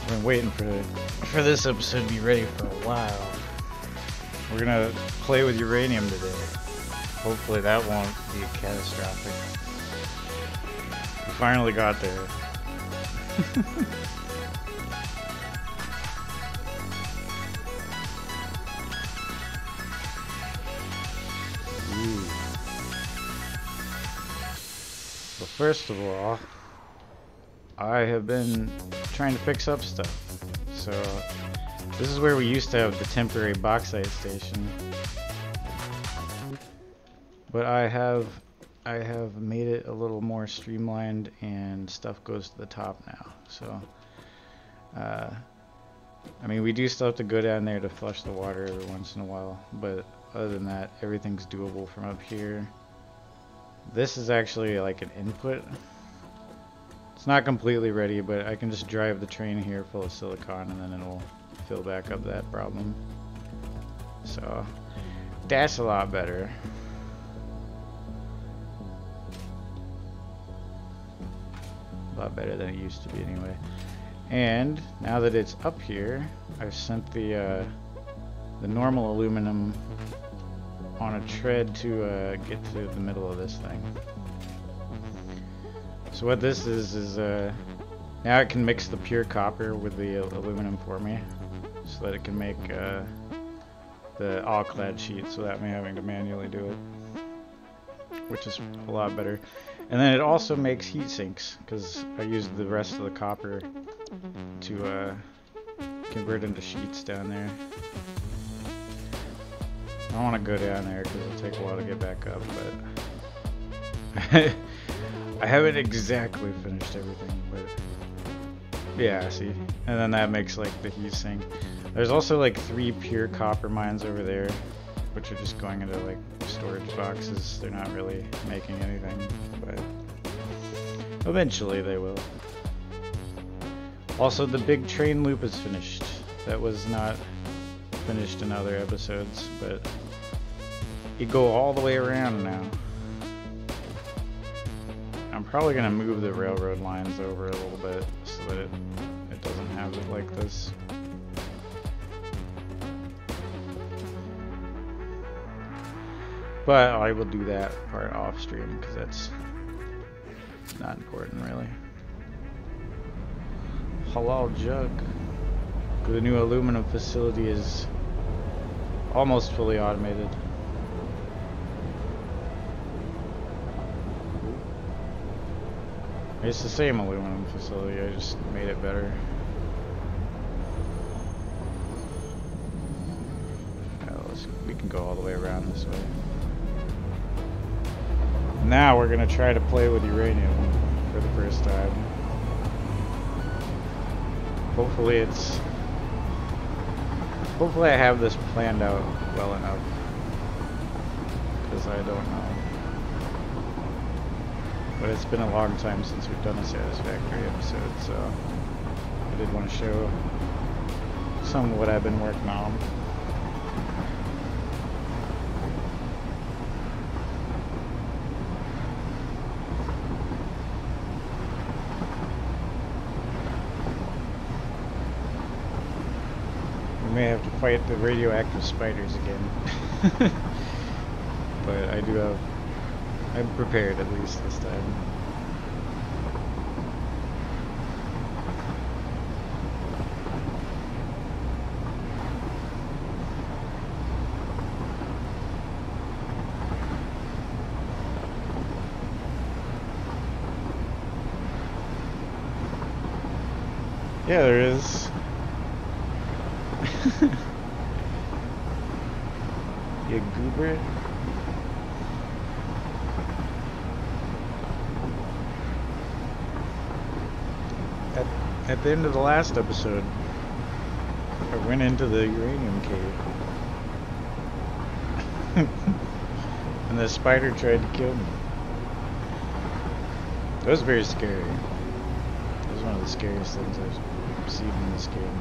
I've been waiting for this episode to be ready for a while. We're gonna play with uranium today. Hopefully that won't be catastrophic. We finally got there. Well, first of all, I have been trying to fix up stuff. So this is where we used to have the temporary bauxite station, but I have made it a little more streamlined, and stuff goes to the top now. So I mean, we do still have to go down there to flush the water every once in a while, but other than that, everything's doable from up here. This is actually like an input. It's not completely ready, but I can just drive the train here full of silicon and then it'll fill back up that problem. So that's a lot better. A lot better than it used to be anyway. And now that it's up here, I've sent the normal aluminum on a tread to get to the middle of this thing. So what this is now it can mix the pure copper with the aluminum for me, so that it can make the all-clad sheets without me having to manually do it, which is a lot better. And then it also makes heat sinks, because I used the rest of the copper to convert into sheets down there. I don't want to go down there because it'll take a while to get back up, but I haven't exactly finished everything, but yeah, see. And then that makes like the heat sink. There's also like 3 pure copper mines over there, which are just going into like storage boxes. They're not really making anything, but eventually they will. Also, the big train loop is finished. That was not finished in other episodes, but you go all the way around now. I'm probably gonna move the railroad lines over a little bit so that it doesn't have it like this. But I will do that part off stream because that's not important really. Halal jug. The new aluminum facility is almost fully automated. It's the same aluminum facility, I just made it better. We can go all the way around this way. Now we're gonna try to play with uranium for the first time. Hopefully I have this planned out well enough, because I don't know. But it's been a long time since we've done a Satisfactory episode, so I did want to show some of what I've been working on. We may have to fight the radioactive spiders again. But I'm prepared at least this time. Yeah, there is. You goober. At the end of the last episode, I went into the uranium cave. And the spider tried to kill me. That was very scary. That was one of the scariest things I've seen in this game.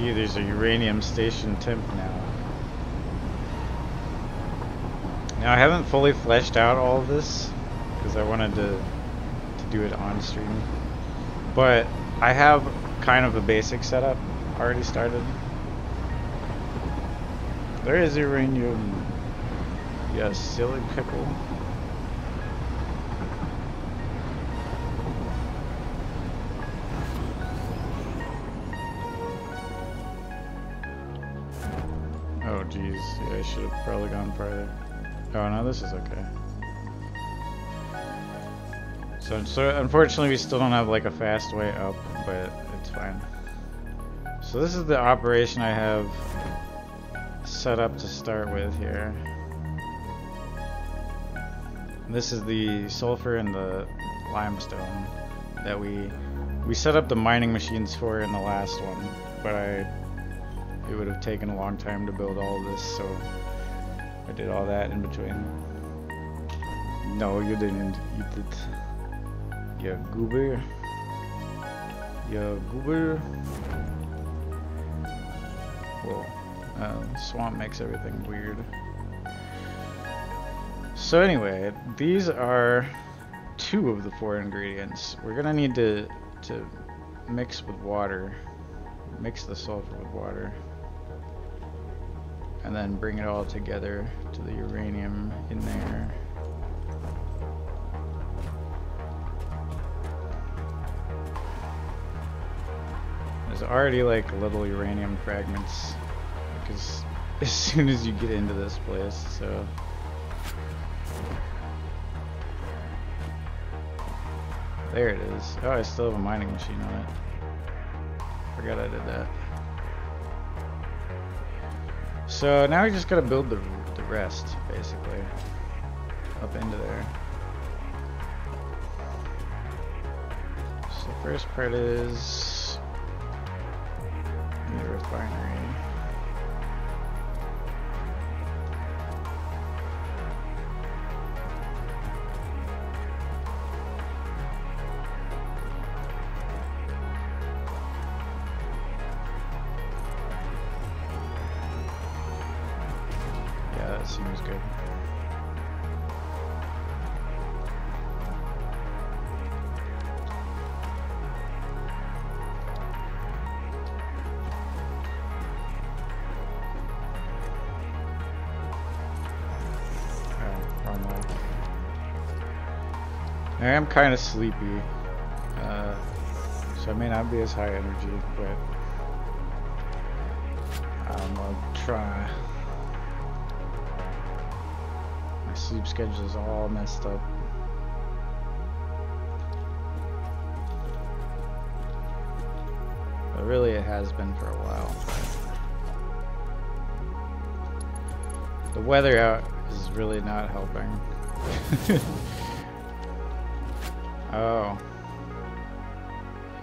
see there's a uranium station temp now. Now I haven't fully fleshed out all of this because I wanted to do it on stream, but I have kind of a basic setup already started. There is uranium. Yes, silly pickle. Oh geez, yeah, I should have probably gone farther. Oh no, this is okay. So unfortunately we still don't have like a fast way up, but it's fine. So this is the operation I have set up to start with here. This is the sulfur and the limestone that we set up the mining machines for in the last one, but it would have taken a long time to build all of this, so I did all that in between. No, you didn't. You did. You goober. You goober. Whoa. Swamp makes everything weird. So anyway, these are 2 of the 4 ingredients. We're gonna need to mix with water. Mix the sulfur with water. And then bring it all together to the uranium in there. There's already like little uranium fragments because as soon as you get into this place, so there it is. Oh, I still have a mining machine on it. Forgot I did that. So now we just gotta build the rest, basically, up into there. So the first part is the refinery. That seems good. Oh, wrong one. I am kind of sleepy, so I may not be as high energy, but I'm gonna try. My sleep schedule is all messed up. But really it has been for a while. The weather out is really not helping. Oh.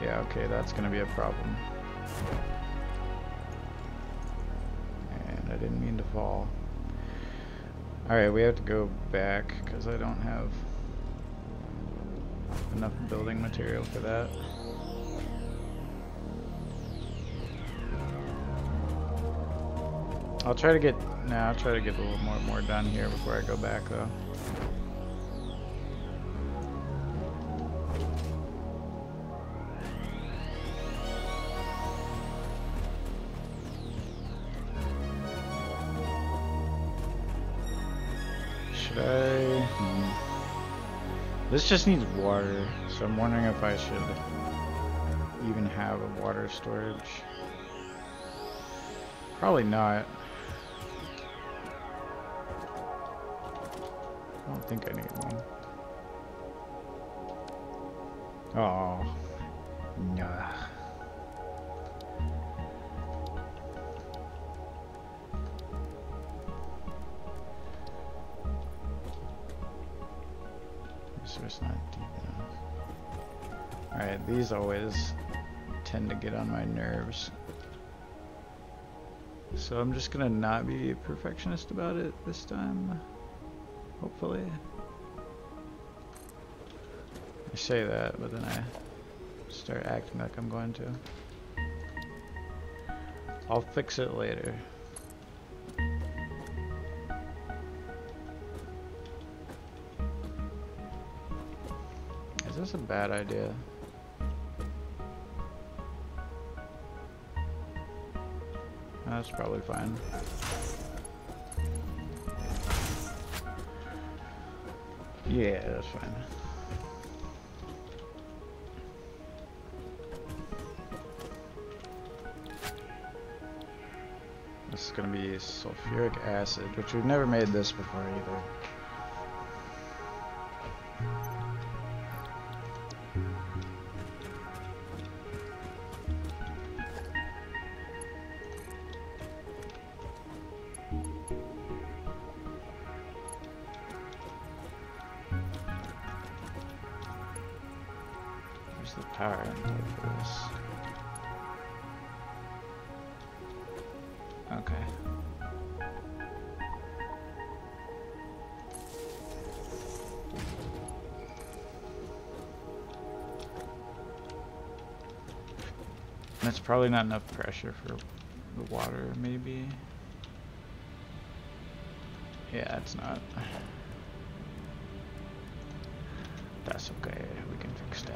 Yeah, okay, that's gonna be a problem. And I didn't mean to fall. Alright, we have to go back because I don't have enough building material for that. I'll try to get a little more done here before I go back though. This just needs water, so I'm wondering if I should even have a water storage. Probably not. I don't think I need one. Oh, nah. So it's not deep enough. Alright, these always tend to get on my nerves. So I'm just gonna not be a perfectionist about it this time. Hopefully. I say that, but then I start acting like I'm going to. I'll fix it later. Is this a bad idea? That's probably fine. Yeah, that's fine. This is gonna be sulfuric acid, which we've never made this before either. Where's the power input for this? Okay. That's probably not enough pressure for the water, maybe. Yeah, it's not. That's okay, we can fix that.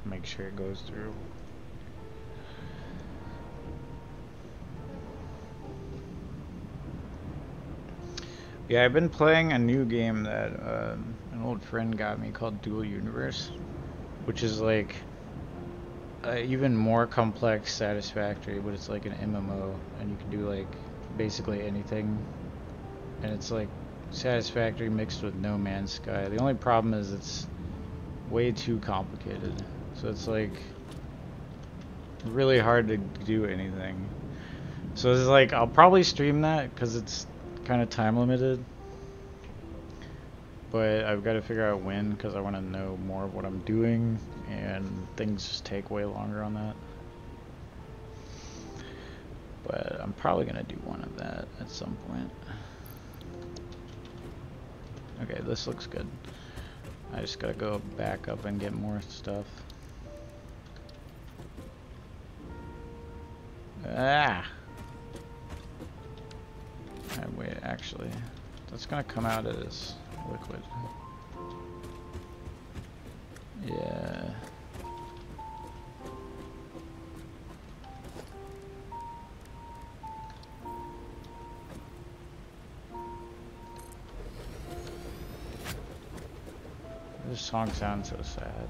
Make sure it goes through. Yeah, I've been playing a new game that an old friend got me called Dual Universe, which is like even more complex Satisfactory, but it's like an MMO, and you can do like basically anything, and it's like Satisfactory mixed with No Man's Sky. The only problem is it's way too complicated. So it's like really hard to do anything. So it's like I'll probably stream that because it's kind of time limited. But I've got to figure out when, because I want to know more of what I'm doing, and things just take way longer on that. But I'm probably going to do one of that at some point. Okay, this looks good. I just got to go back up and get more stuff. Ah! Wait, actually, that's gonna come out as liquid. Yeah. This song sounds so sad.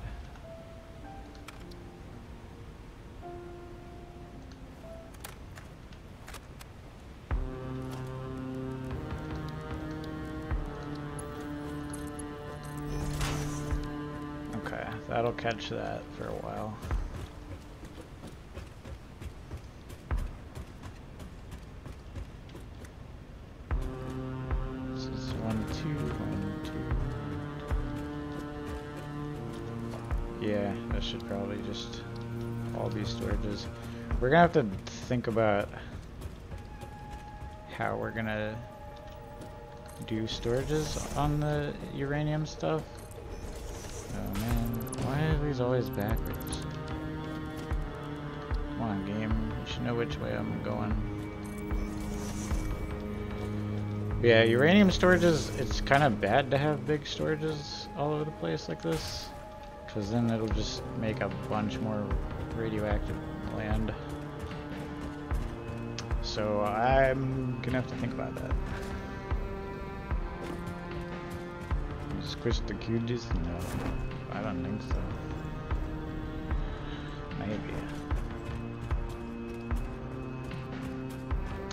That'll catch that for a while. This is 1, 2, 1, 2. Yeah, that should probably just all be storages. We're gonna have to think about how we're gonna do storages on the uranium stuff. Oh man, why are these always backwards? Come on, game, you should know which way I'm going. Yeah, uranium storages, it's kind of bad to have big storages all over the place like this, because then it'll just make a bunch more radioactive land. So I'm gonna have to think about that. Squish the cuties? No, I don't think so. Maybe.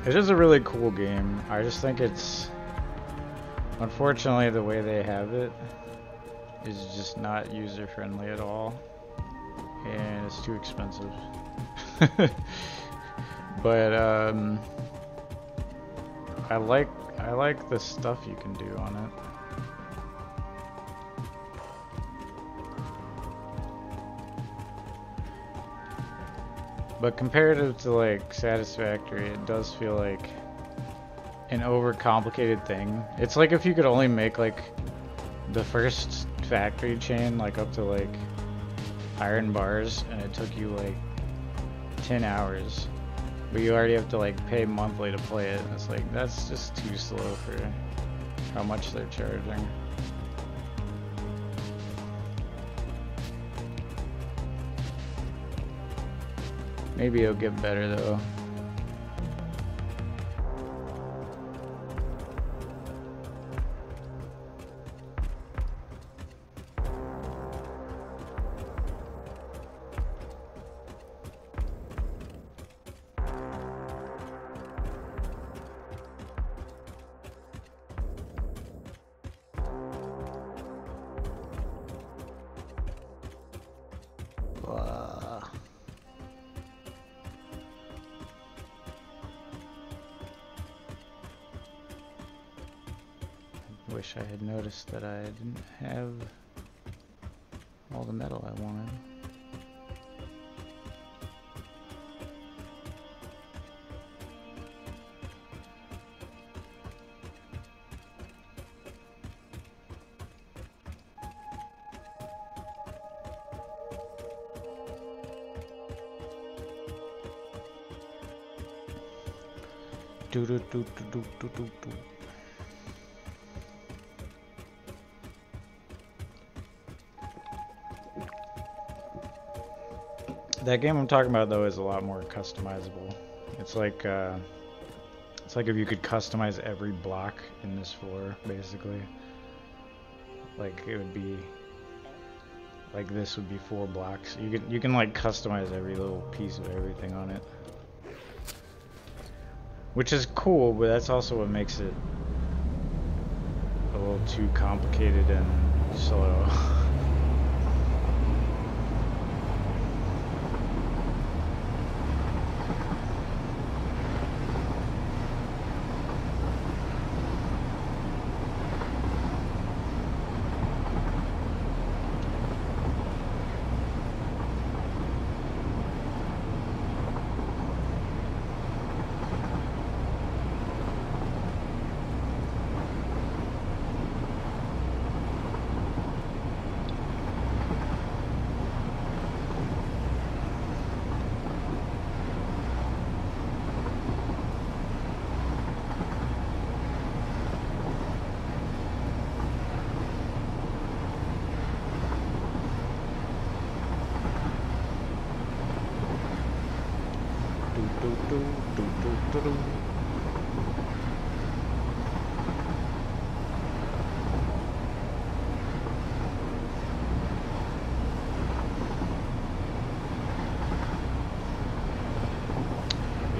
It is a really cool game. I just think it's, unfortunately, the way they have it is just not user friendly at all, and it's too expensive. But I like the stuff you can do on it. But comparative to like Satisfactory, it does feel like an overcomplicated thing. It's like if you could only make like the first factory chain like up to like iron bars and it took you like 10 hours. But you already have to like pay monthly to play it, and it's like that's just too slow for how much they're charging. Maybe it'll get better though. Wish I had noticed that I didn't have all the metal I wanted. Do do do do do do do do. That game I'm talking about though is a lot more customizable. It's like if you could customize every block in this floor, basically. Like it would be like this would be 4 blocks. You can like customize every little piece of everything on it. Which is cool, but that's also what makes it a little too complicated and slow.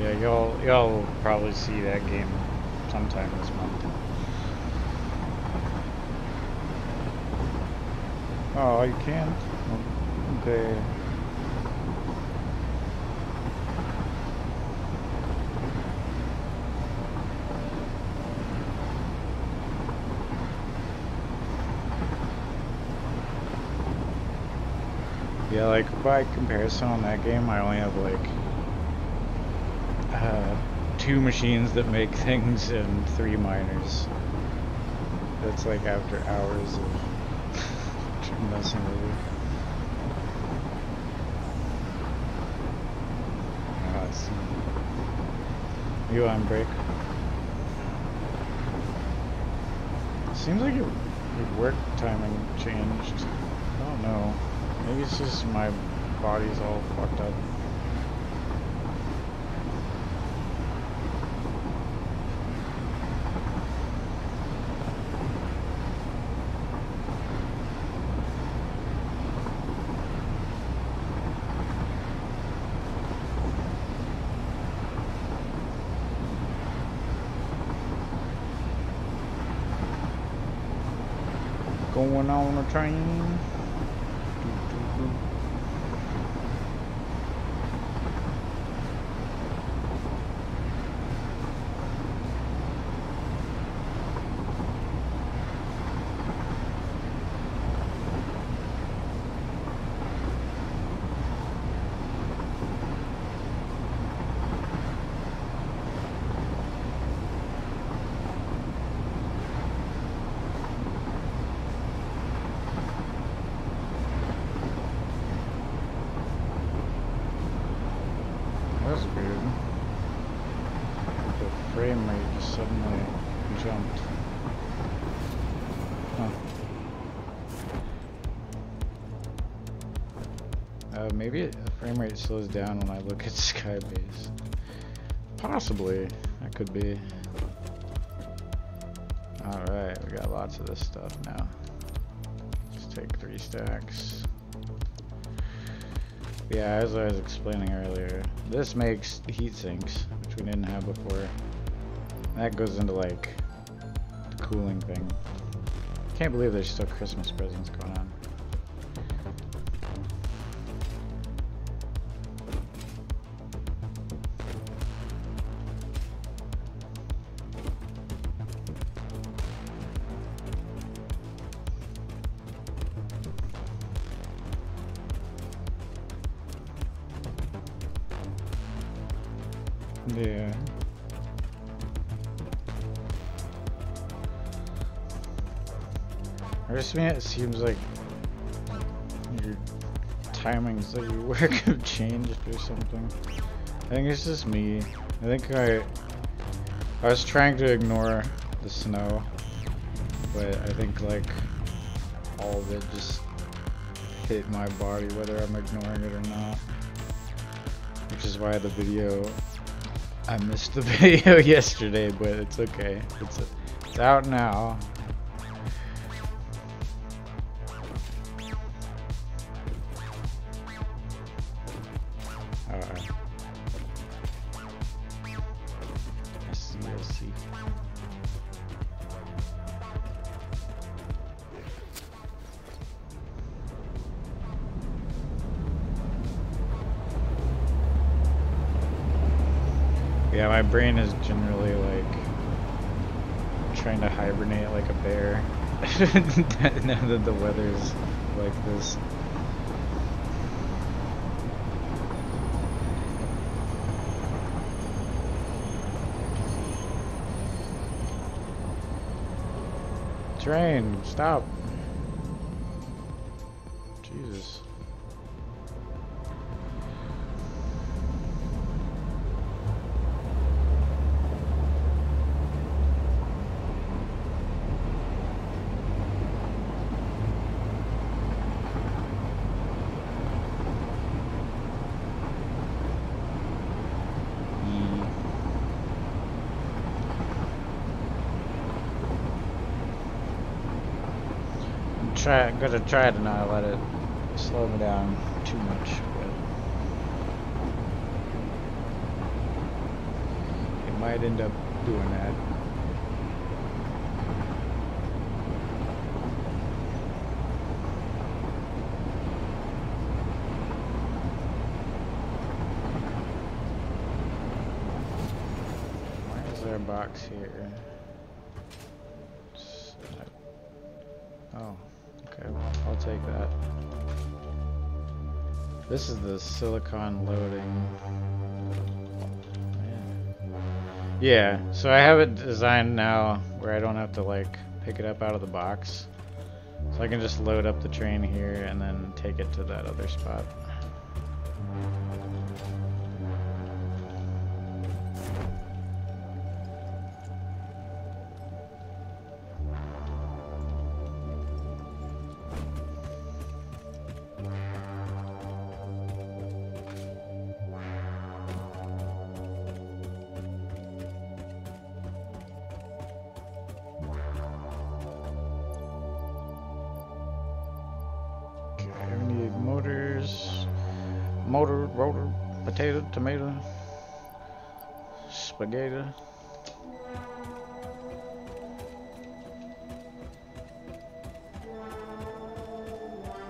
Yeah, y'all will probably see that game sometime this month. Oh, you can't? Okay. Yeah, like by comparison on that game, I only have like 2 machines that make things and 3 miners. That's like after hours of messing with it. Oh, I see. You on break? Seems like your work timing changed. I don't know. Maybe it's just my body's all fucked up. Going on a train. frame rate just suddenly jumped. Huh. Maybe the frame rate slows down when I look at Skybase. Possibly, that could be. Alright, we got lots of this stuff now. Just take 3 stacks. Yeah, as I was explaining earlier, this makes heat sinks, which we didn't have before. That goes into like the cooling thing. Can't believe there's still Christmas presents going on. Yeah. Or just me, it seems like your timings that you work have changed or something. I think it's just me. I think I was trying to ignore the snow, but I think like all of it just hit my body whether I'm ignoring it or not. Which is why the video, I missed the video yesterday, but it's okay. It's out now. Alright. I see. Yeah, my brain is generally like trying to hibernate like a bear now that the weather's like this. Train, stop. Jesus. I'm gonna try to not let it slow me down too much, but it might end up doing that. Why is there a box here? Oh. Okay, I'll take that. This is the silicon loading. Yeah, so I have it designed now where I don't have to like pick it up out of the box. So I can just load up the train here and then take it to that other spot. Motor, rotor, potato, tomato, spaghetti.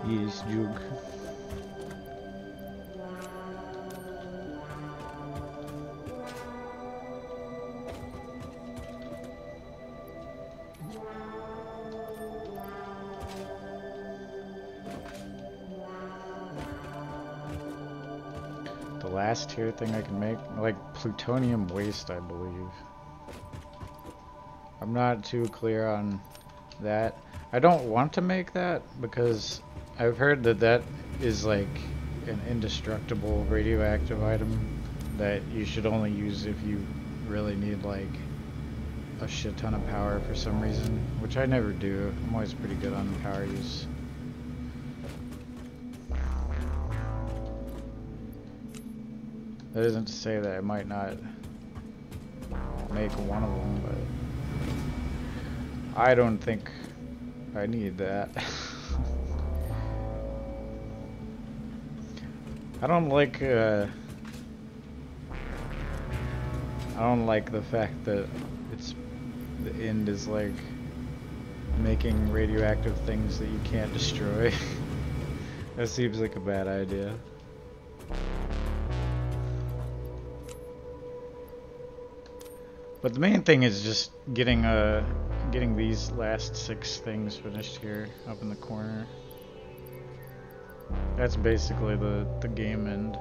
Yes, jug. Last tier thing I can make, like plutonium waste, I believe. I'm not too clear on that. I don't want to make that because I've heard that that is like an indestructible radioactive item that you should only use if you really need like a shit ton of power for some reason, which I never do. I'm always pretty good on power use. That isn't to say that I might not make one of them, but I don't think I need that. I don't like the fact that the end is like making radioactive things that you can't destroy. That seems like a bad idea. But the main thing is just getting these last 6 things finished here up in the corner. That's basically the game end.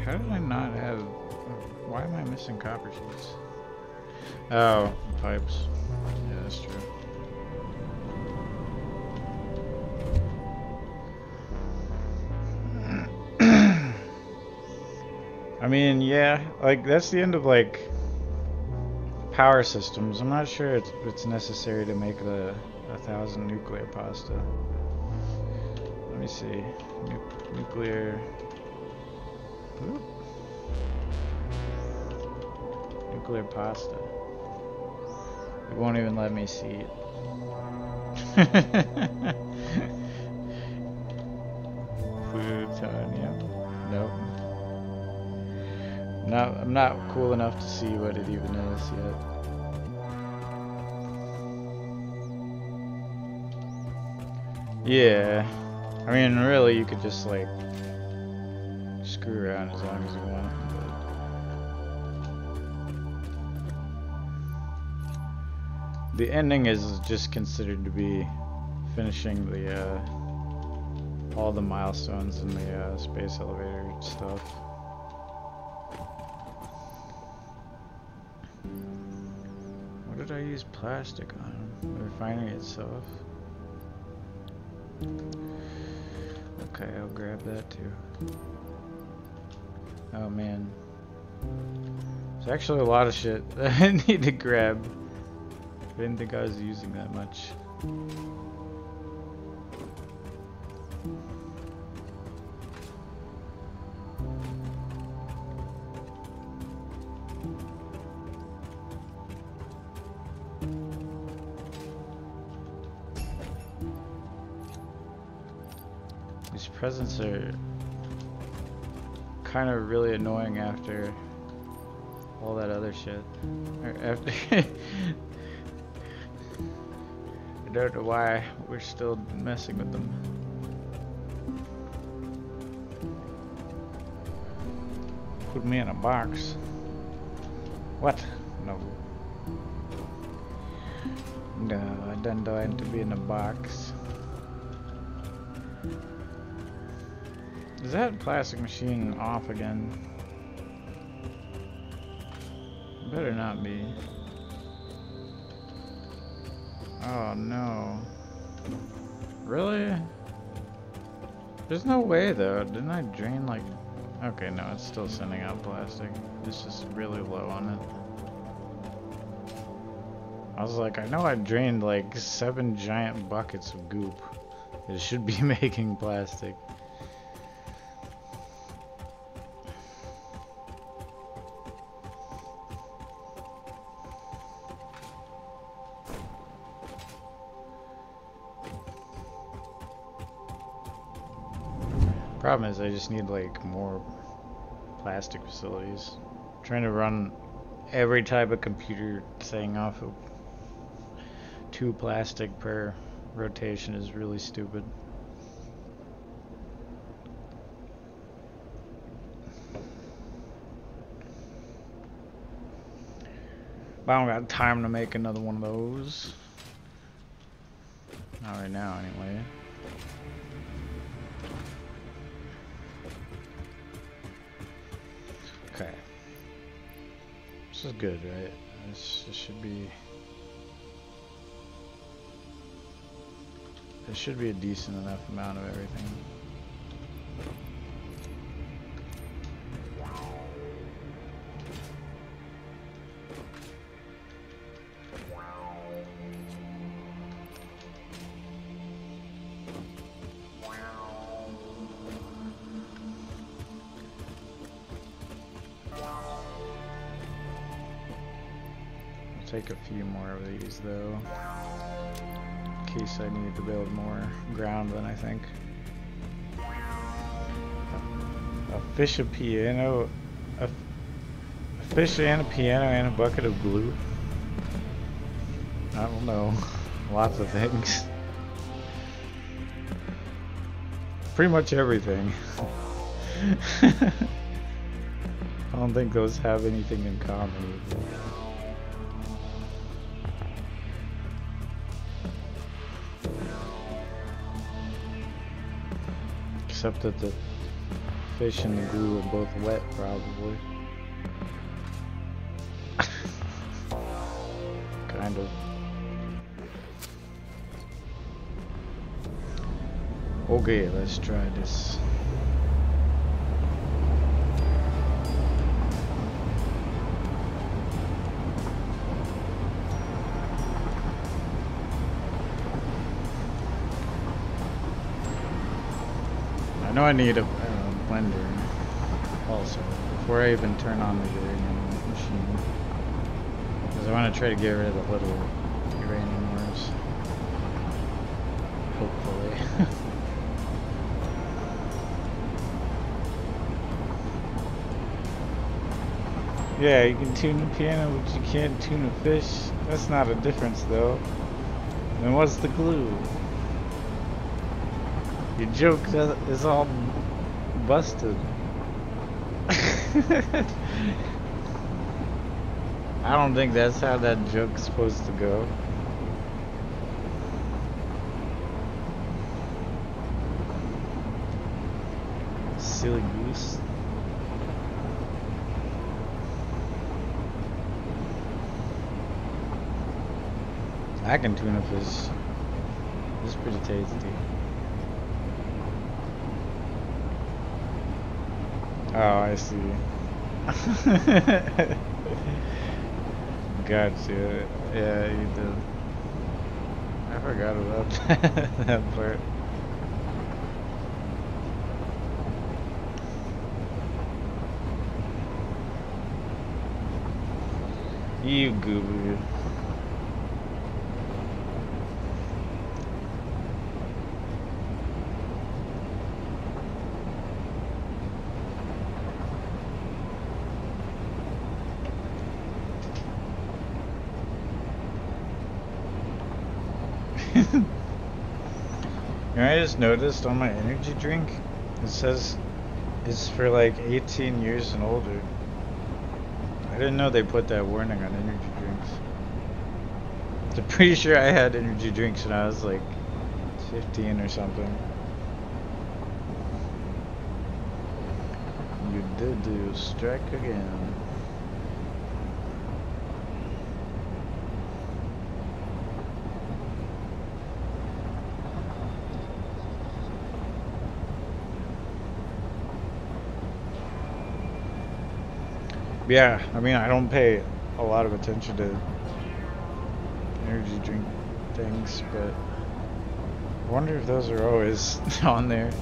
How did I not have... Why am I missing copper sheets? Oh, pipes. Yeah, that's true. I mean, yeah, like that's the end of like power systems. I'm not sure it's necessary to make the 1,000 nuclear pasta. Let me see. Nuclear. Oop. Nuclear pasta. It won't even let me see it. Plutonium. Nope. No, I'm not cool enough to see what it even is yet. Yeah. I mean, really, you could just like screw around as long as you want. But the ending is just considered to be finishing the all the milestones in the space elevator stuff. What did I use plastic on? The refinery itself. Okay, I'll grab that too. Oh man. There's actually a lot of shit that I need to grab. I didn't think I was using that much. These presents are kind of really annoying after all that other shit. Or after I don't know why we're still messing with them. Put me in a box. What? No. No, I don't want to be in a box. Is that plastic machine off again? Better not be. Oh no. Really? There's no way though. Didn't I drain like... Okay, no, it's still sending out plastic. It's just really low on it. I was like, I know I drained like 7 giant buckets of goop. It should be making plastic. Problem is, I just need like more plastic facilities. Trying to run every type of computer thing off of 2 plastic per rotation is really stupid. But I don't got time to make another one of those. Not right now, anyway. Okay. This is good, right? This should be... There should be a decent enough amount of everything. take a few more of these though, in case I need to build more ground than I think. A fish, a piano, a fish and a piano and a bucket of glue. I don't know. Lots of things. Pretty much everything. I don't think those have anything in common with them. Except that the fish and the glue are both wet, probably. Kind of. Okay, let's try this. I know I need a blender also before I even turn on the uranium machine, because I want to try to get rid of the little uranium ores. Hopefully. Yeah, you can tune the piano, but you can't tune a fish. That's not a difference, though. Then what's the glue? Your joke is all busted. I don't think that's how that joke's supposed to go. Silly goose. I can tune a fish. It's pretty tasty. Oh, I see. Gotcha. Yeah, you did. I forgot about that part. You goober. You know, I just noticed on my energy drink, it says it's for like 18 years and older. I didn't know they put that warning on energy drinks. I'm pretty sure I had energy drinks when I was like 15 or something. You did do strike again. Yeah, I mean, I don't pay a lot of attention to energy drink things, but I wonder if those are always on there.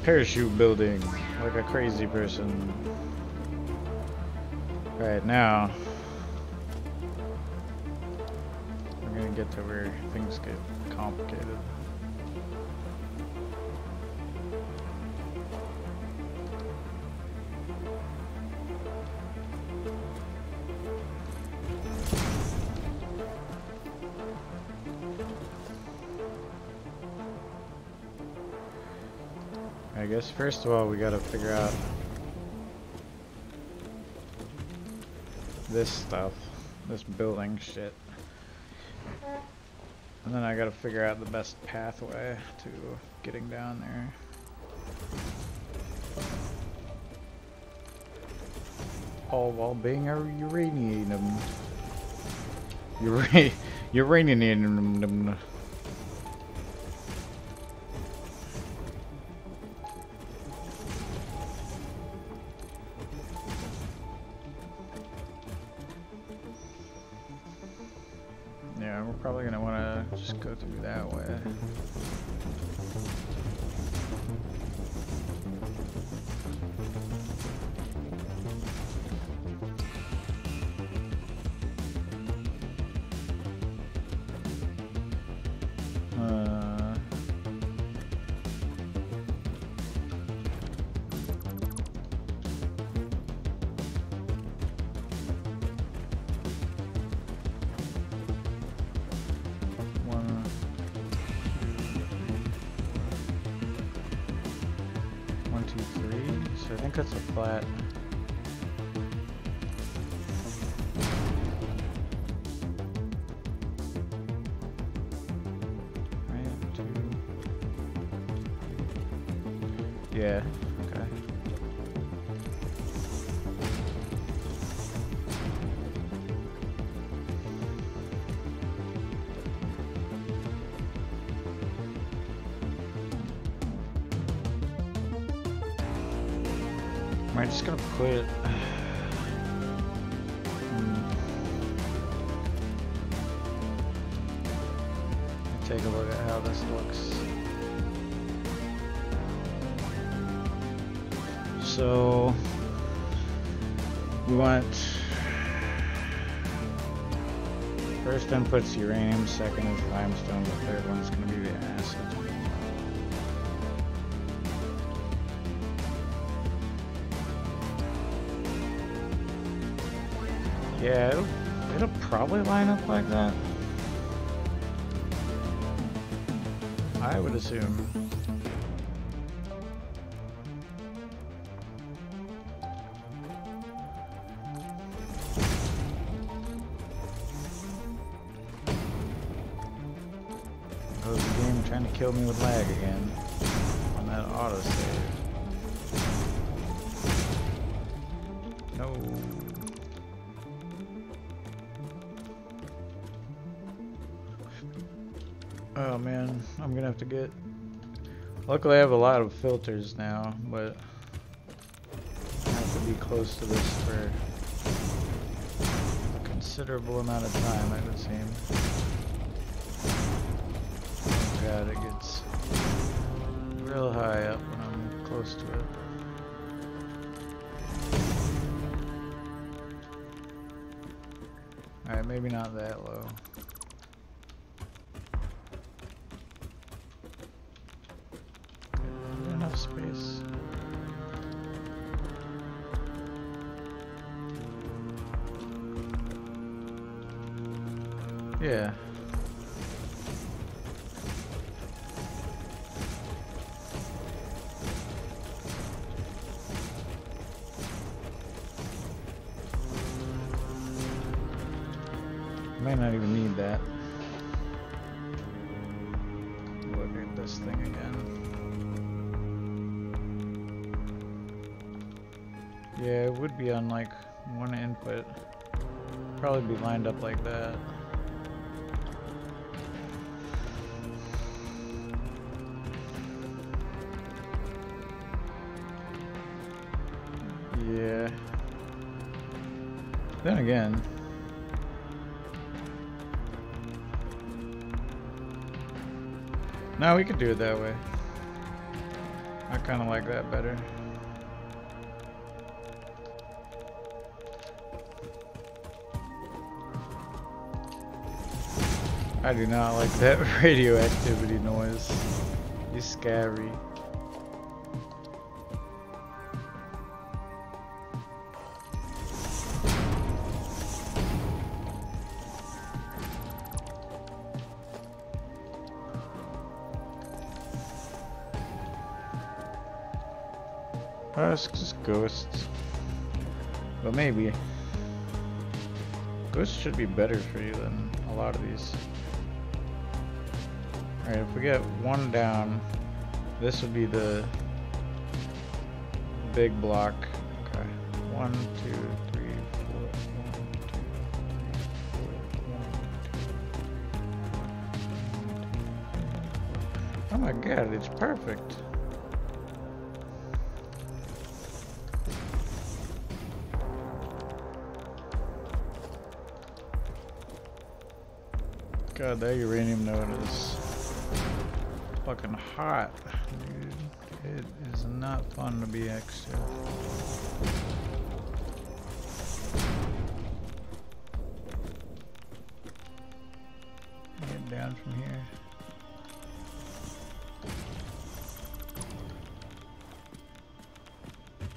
Parachute building like a crazy person. Right now, we're gonna get to where things get complicated. I guess first of all we gotta figure out this stuff, this building shit. And then I gotta figure out the best pathway to getting down there. All while being a uranium. Uranium. Yeah, we're probably gonna wanna just go through that way. So I think that's a flat. Right, 2. Yeah, okay. Am I just gonna put take a look at how this looks. So we want first input's uranium, second is limestone, the third one's gonna be the acid. Yeah, it'll probably line up like that. I would assume. Oh, the game trying to kill me with lag again on that autosave. No. Oh man, I'm gonna have to get... Luckily I have a lot of filters now, but I have to be close to this for a considerable amount of time, it would seem. Oh god, it gets real high up when I'm close to it. Alright, maybe not that low. Space. Yeah. Might not even need that. Look at this thing again. Yeah, it would be on like one input. Probably be lined up like that. Yeah. Then again. No, we could do it that way. I kind of like that better. I do not like that radioactivity noise. It's scary. Oh, it's just ghosts. But maybe. Ghosts should be better for you than a lot of these. Alright, if we get one down, this would be the big block. Okay. 1, 2, 3, 4, 1, 2, 3, 4, 1, 2, 3, Oh my god, it's perfect. God, that uranium node is fucking hot, dude. It is not fun to be next to. Get down from here.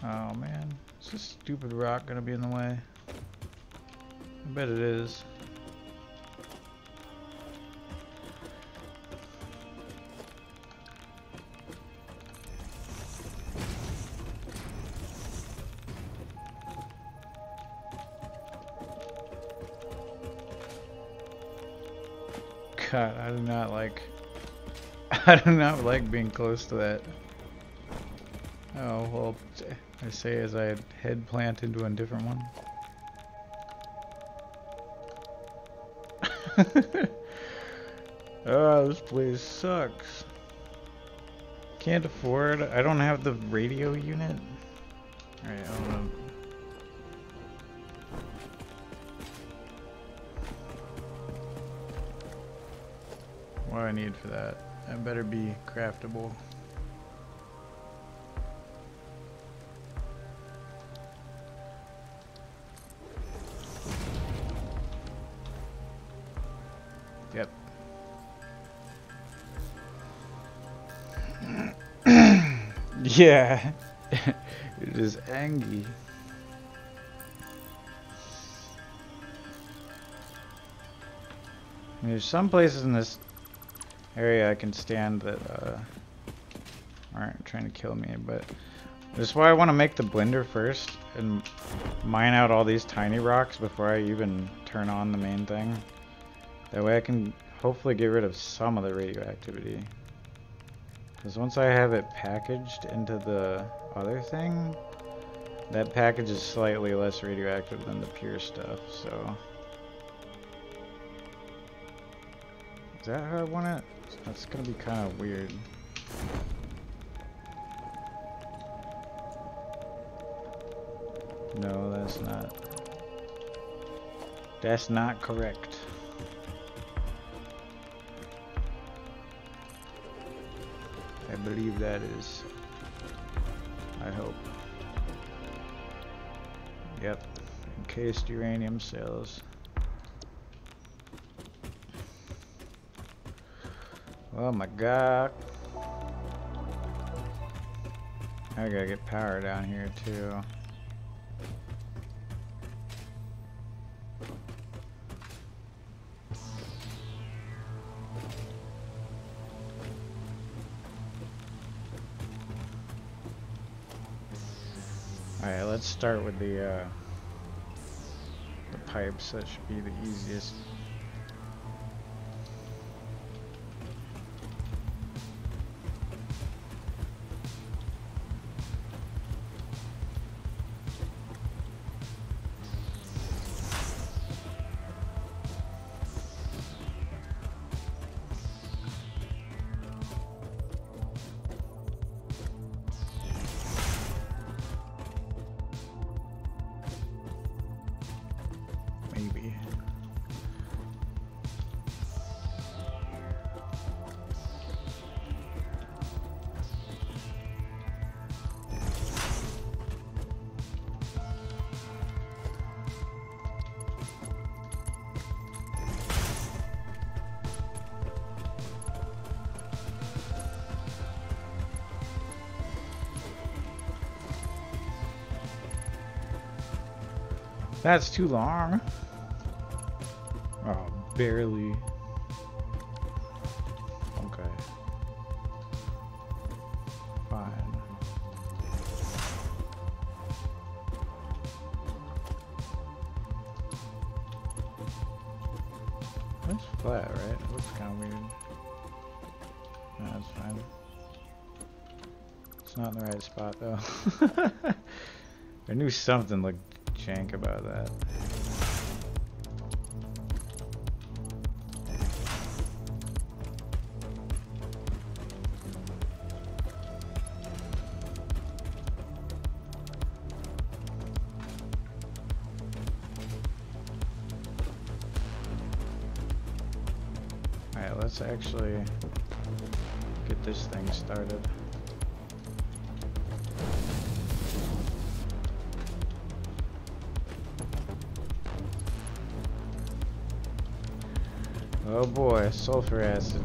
Oh man, is this stupid rock gonna be in the way? I bet it is. God, I do not like being close to that. Oh, well, I say as I head plant into a different one. Oh, this place sucks. Can't afford, I don't have the radio unit. Alright, hold on. What do I need for that? That better be craftable. Yep. Yeah. It is angry. There's some places in this area I can stand that aren't trying to kill me, but that's why I want to make the blender first and mine out all these tiny rocks before I even turn on the main thing. That way I can hopefully get rid of some of the radioactivity. Because once I have it packaged into the other thing, that package is slightly less radioactive than the pure stuff, so... Is that how I want it? That's gonna be kind of weird. No, that's not. That's not correct. I believe that is. I hope. Yep. Encased uranium cells. Oh my god. I gotta get power down here too. Alright, let's start with the pipes. That should be the easiest. Maybe. That's too long. Oh, barely. Okay. Fine. That's flat, right? It looks kind of weird. No, that's fine. It's not in the right spot, though. I knew something looked jank about that. let's actually get this thing started. Oh boy, sulfur acid.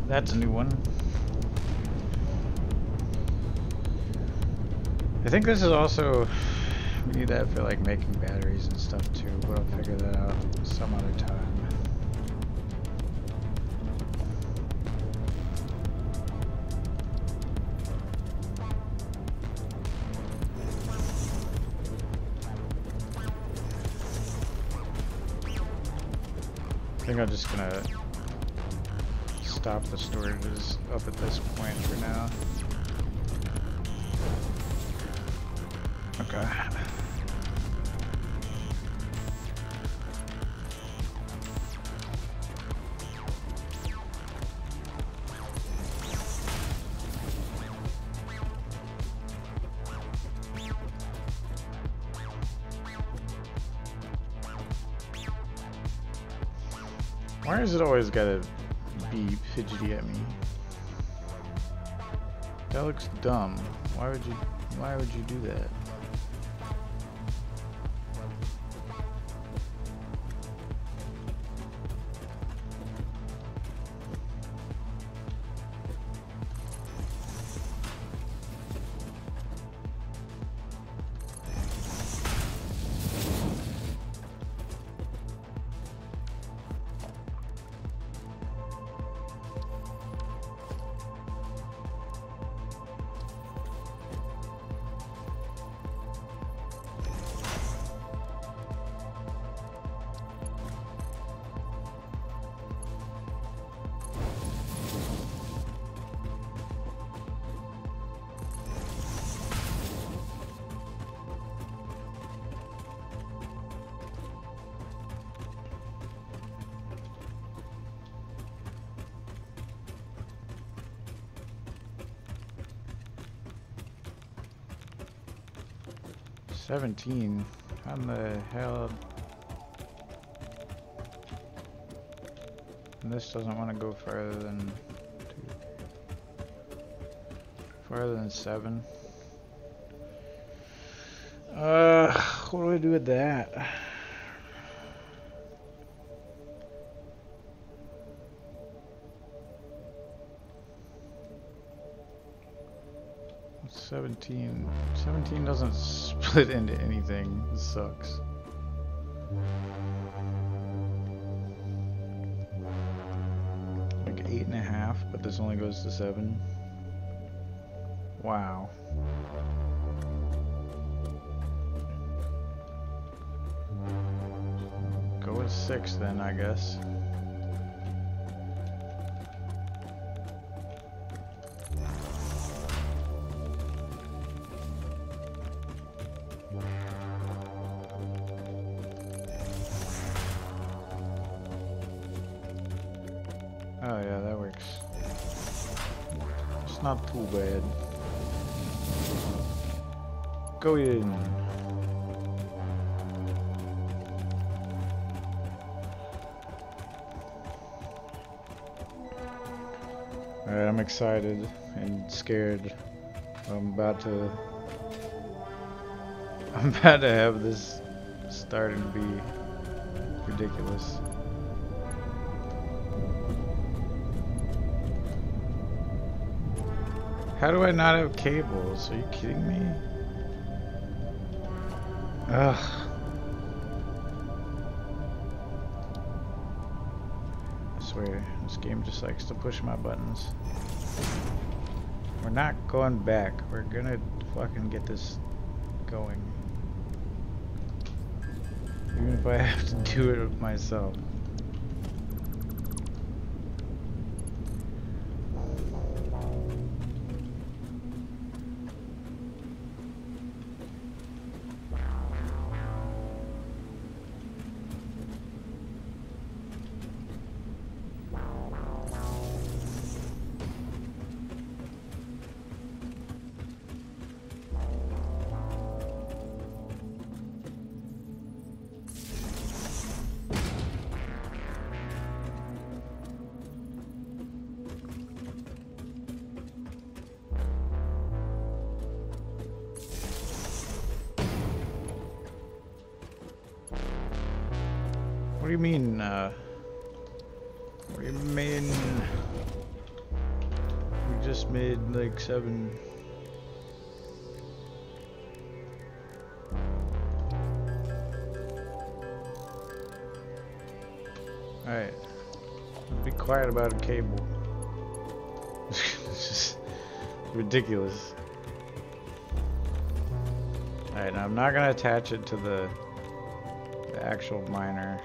That's a new one. I think this is also, we need that for like making batteries and stuff too, but I'll figure that out some other time. I think I'm just gonna stop the storages up at this point for now. Okay. Why is it always gotta be fidgety at me? That looks dumb. Why would you do that? $17. How in the hell? And this doesn't want to go farther than 7. What do I do with that? $17 doesn't split into anything. This sucks. Like 8.5, but this only goes to 7. Wow. Go with 6 then, I guess. Oh yeah, that works. It's not too bad. Go in. Alright, I'm excited and scared. I'm about to have this starting to be ridiculous. How do I not have cables? Are you kidding me? Ugh. I swear, this game just likes to push my buttons. We're not going back. We're gonna fucking get this going. Even if I have to do it myself. What do you mean, what do you mean? We just made like 7. Alright. Be quiet about a cable. It's just ridiculous. Alright, now I'm not gonna attach it to the actual miner,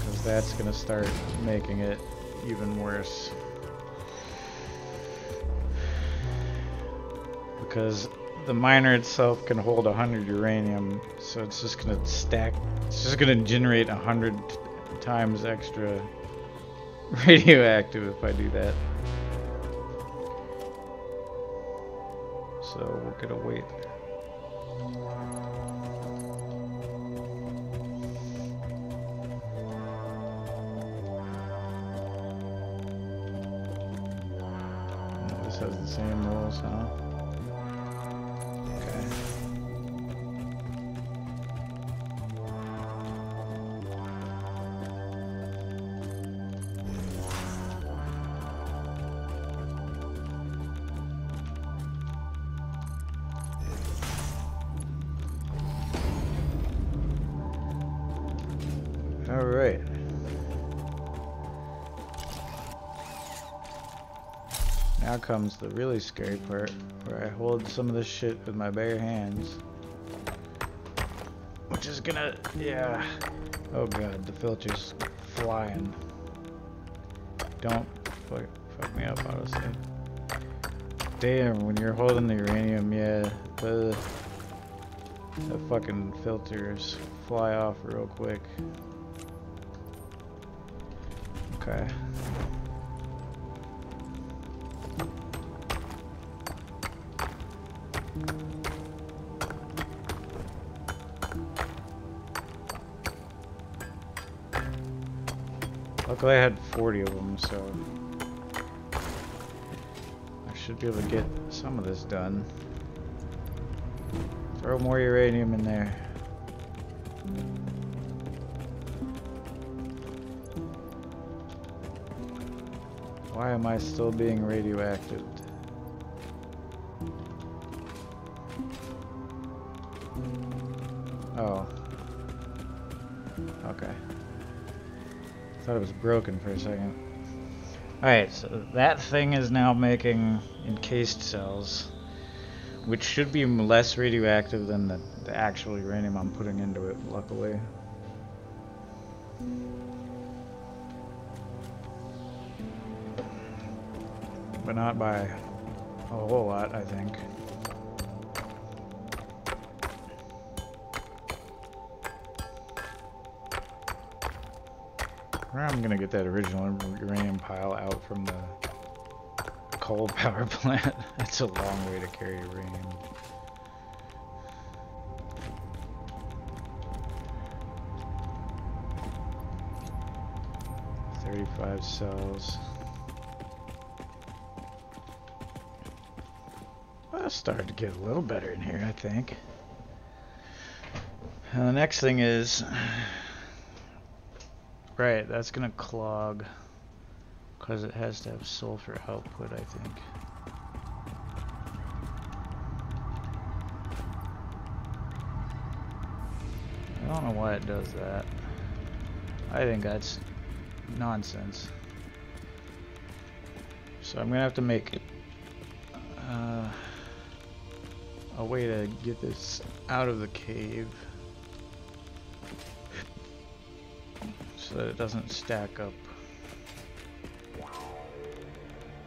because that's gonna start making it even worse. Because the miner itself can hold 100 uranium, so it's just gonna stack. It's just gonna generate 100 times extra radioactive if I do that. So we're gonna wait. This has the same rules, huh? Alright. Now comes the really scary part, where I hold some of this shit with my bare hands. Which is gonna, yeah. Oh god, the filter's flying. Don't fuck me up, honestly. Damn, when you're holding the uranium, yeah, the fucking filters fly off real quick. Okay. Luckily I had 40 of them, so I should be able to get some of this done. Throw more uranium in there. Why am I still being radioactive? Oh. Okay. Thought it was broken for a second. Alright, so that thing is now making encased cells, which should be less radioactive than the actual uranium I'm putting into it, luckily. But not by a whole lot, I think. I'm gonna get that original uranium pile out from the coal power plant. That's a long way to carry uranium. "35 cells. Well, it's starting to get a little better in here, I think. And the next thing is, right, that's gonna clog because it has to have sulfur output, I think. I don't know why it does that. I think that's nonsense. So I'm gonna have to make a way to get this out of the cave so that it doesn't stack up.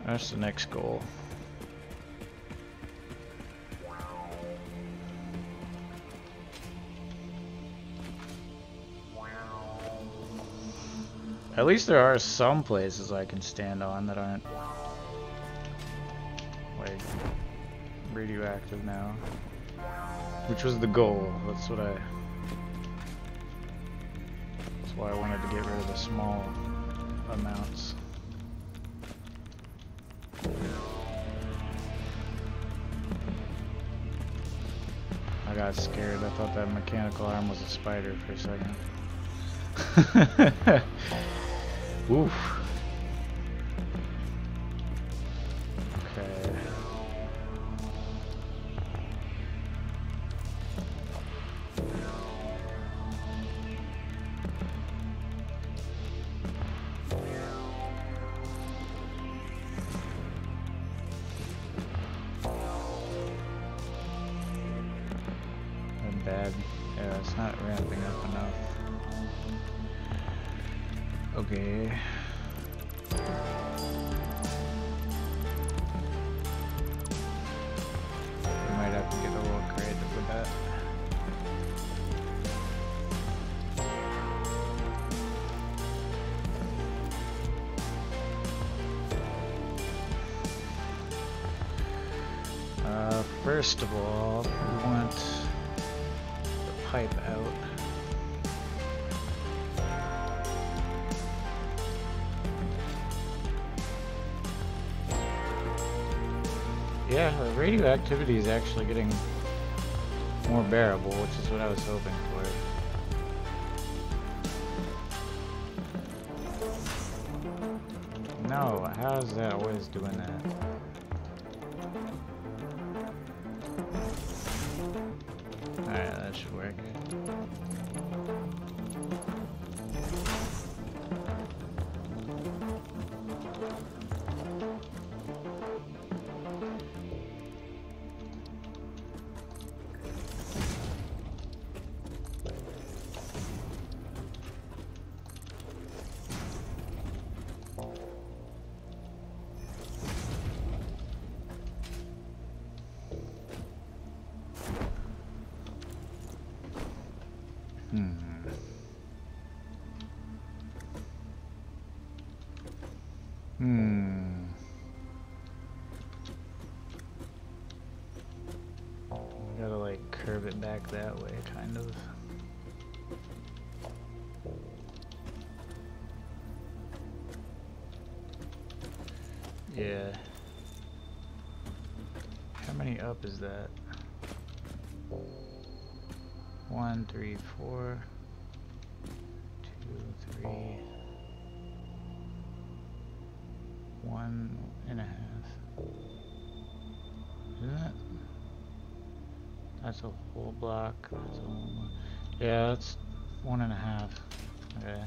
That's the next goal. At least there are some places I can stand on that aren't like radioactive now, which was the goal. That's why I wanted to get rid of the small amounts. I got scared. I thought that mechanical arm was a spider for a second. Oof. Okay. Bad. Yeah, it's not ramping up enough. Okay. We might have to get a little creative with that. First of all, we want the pipe out. Yeah, the radioactivity is actually getting more bearable, which is what I was hoping for. No, how's that always doing that? Alright, that should work. We gotta like curve it back that way, kind of. Yeah. How many up is that? 1, 3, 4, 2, 3, 1.5. Isn't it? That's a whole block. That's a whole block. Yeah, that's 1.5. Okay.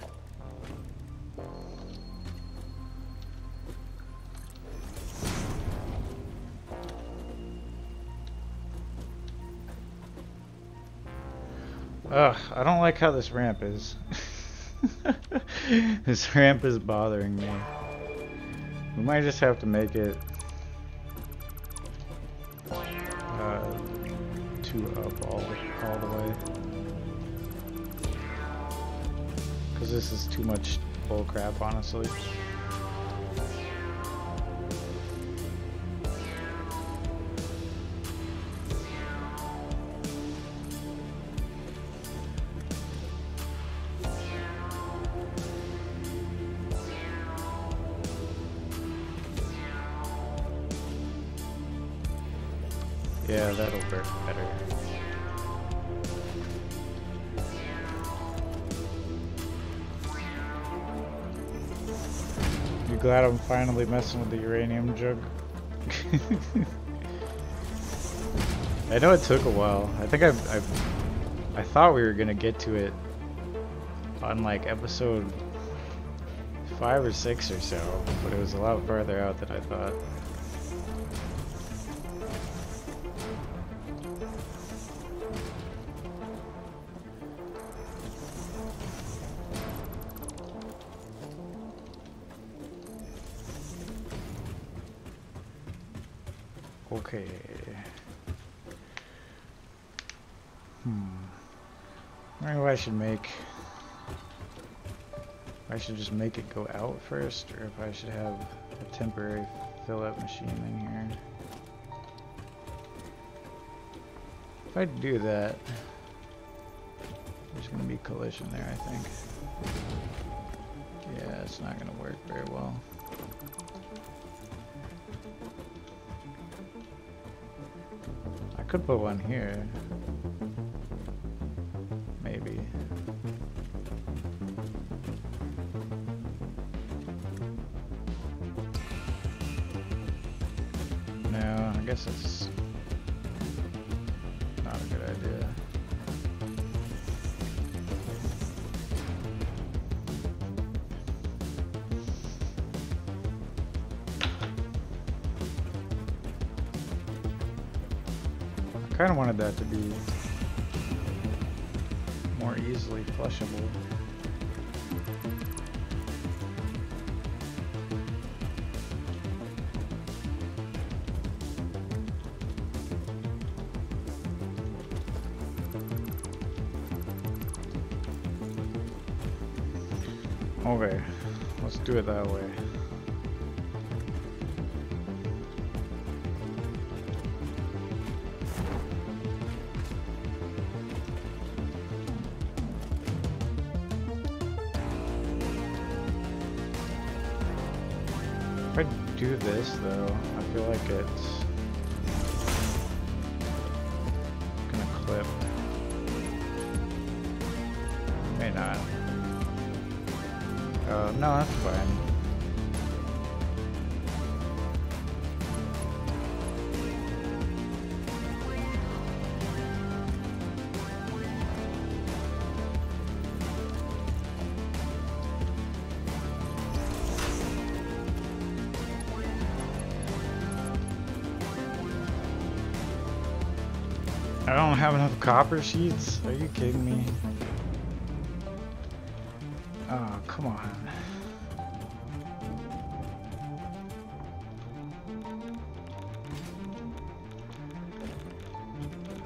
Ugh, I don't like how this ramp is. This ramp is bothering me. We might just have to make it 2 up all the way. Because this is too much bull crap, honestly. Yeah, that'll work better. You glad I'm finally messing with the uranium jug? I know it took a while. I think I thought we were gonna get to it on like episode 5 or 6 or so, but it was a lot further out than I thought. Okay. I don't know what I should make. If I should just make it go out first, or if I should have a temporary fill-up machine in here. If I do that, there's gonna be collision there, I think. Yeah, it's not gonna work very well. I could put one here. Maybe. guess it's not a good idea. I kind of wanted that to be more easily flushable. Okay, let's do it that way. If I do this though, I feel like it's gonna clip. May not. No, that's fine. I don't have enough copper sheets? Are you kidding me? Oh, come on.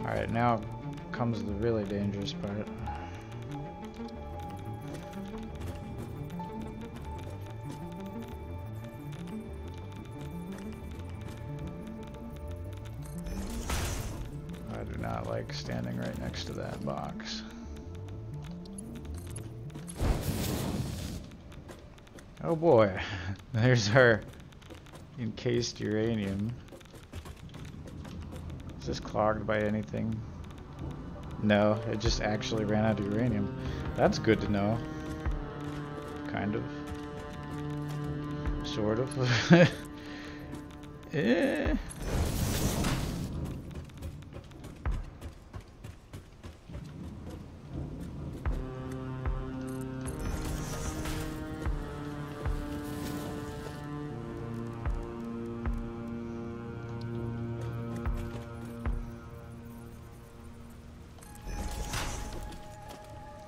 Alright, now comes the really dangerous part. I do not like standing right next to that box. Oh boy, there's our encased uranium. Is this clogged by anything? No, it just actually ran out of uranium. That's good to know. Kind of. Sort of. Eh.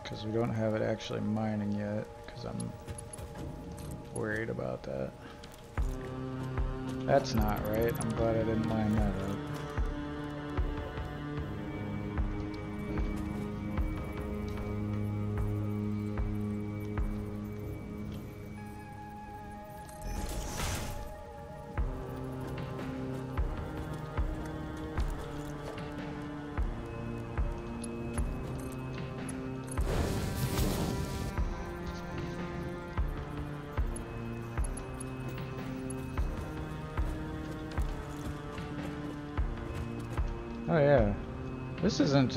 Because we don't have it actually mining yet, because I'm worried about that. That's not right. I'm glad I didn't line that up. Oh yeah, this isn't,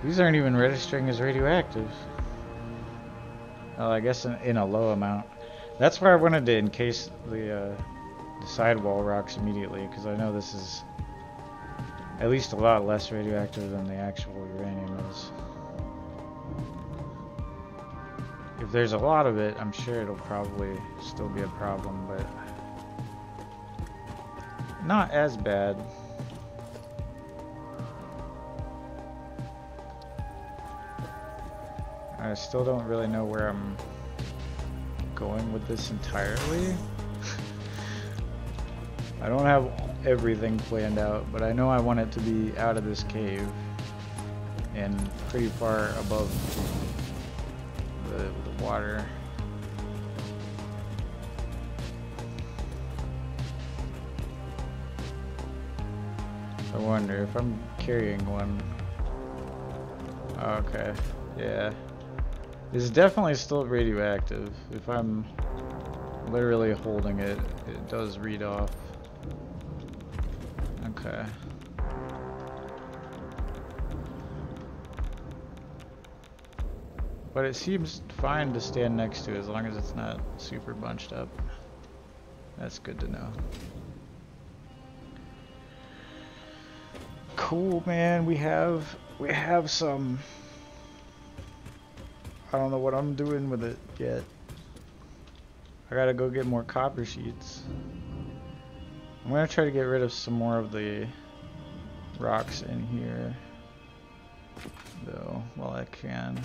these aren't even registering as radioactive. Well, I guess in a low amount. That's why I wanted to encase the sidewall rocks immediately, because I know this is at least a lot less radioactive than the actual uranium is. If there's a lot of it, I'm sure it'll probably still be a problem, but not as bad. I still don't really know where I'm going with this entirely. I don't have everything planned out, but I know I want it to be out of this cave and pretty far above the water. I wonder if I'm carrying one. Okay, yeah. It's definitely still radioactive. If I'm literally holding it, it does read off. Okay. But it seems fine to stand next to as long as it's not super bunched up. That's good to know. cool, man. We have some. I don't know what I'm doing with it yet. I gotta go get more copper sheets. I'm gonna try to get rid of some more of the rocks in here, though, while I can.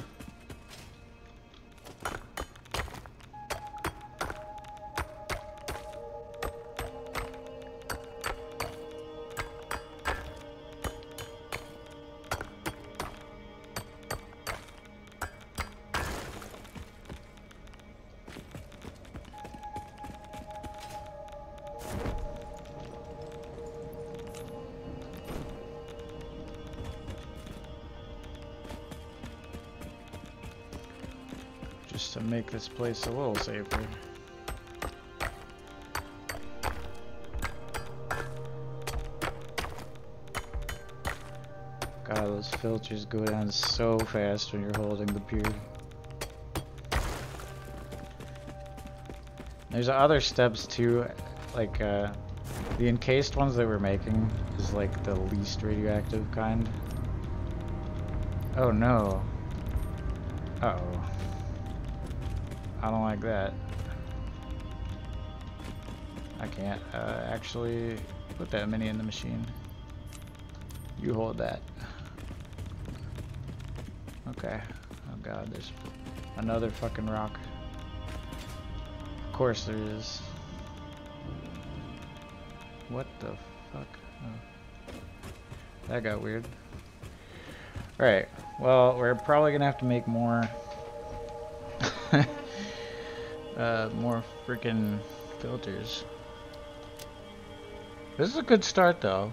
Just to make this place a little safer. God, those filters go down so fast when you're holding the pier. There's other steps too, like the encased ones that we're making is like the least radioactive kind. Oh no. Uh-oh. I don't like that. I can't actually put that many in the machine. You hold that. Okay. Oh god, there's another fucking rock. Of course there is. What the fuck? Oh. That got weird. Alright, well, we're probably gonna have to make more more freaking filters. This is a good start though.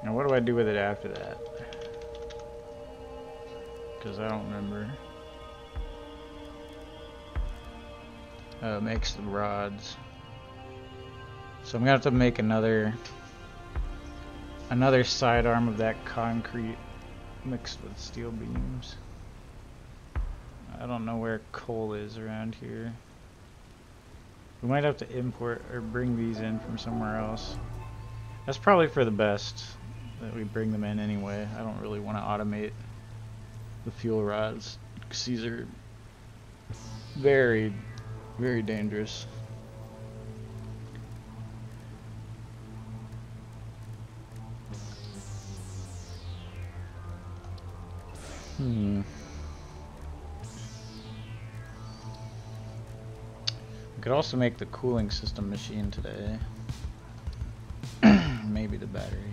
Now what do I do with it after that? Because I don't remember. It makes the rods. So I'm gonna have to make another sidearm of that concrete mixed with steel beams. I don't know where coal is around here. We might have to import or bring these in from somewhere else. That's probably for the best that we bring them in anyway. I don't really want to automate the fuel rods because these are very, very dangerous. We could also make the cooling system machine today. Maybe the battery.